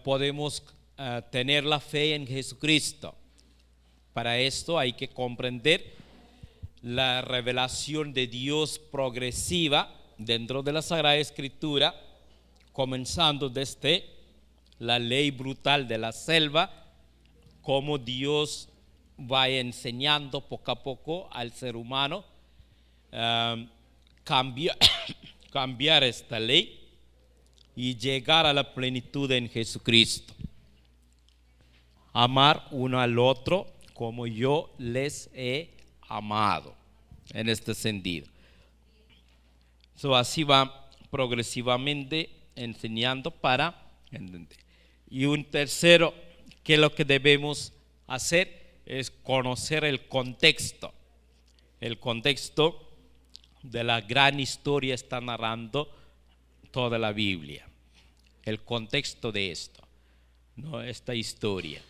podemos tener la fe en Jesucristo? Para esto hay que comprender la revelación de Dios progresiva dentro de la Sagrada Escritura, comenzando desde la ley brutal de la selva, cómo Dios va enseñando poco a poco al ser humano cambiar esta ley y llegar a la plenitud en Jesucristo. Amar uno al otro como yo les he amado, en este sentido. Así va progresivamente enseñando para entender. Y un tercero, que lo que debemos hacer es conocer el contexto de la gran historia está narrando toda la Biblia, el contexto de esto, ¿no? Esta historia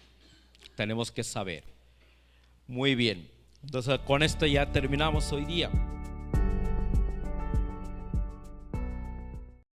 tenemos que saber. Muy bien, entonces con esto ya terminamos hoy día.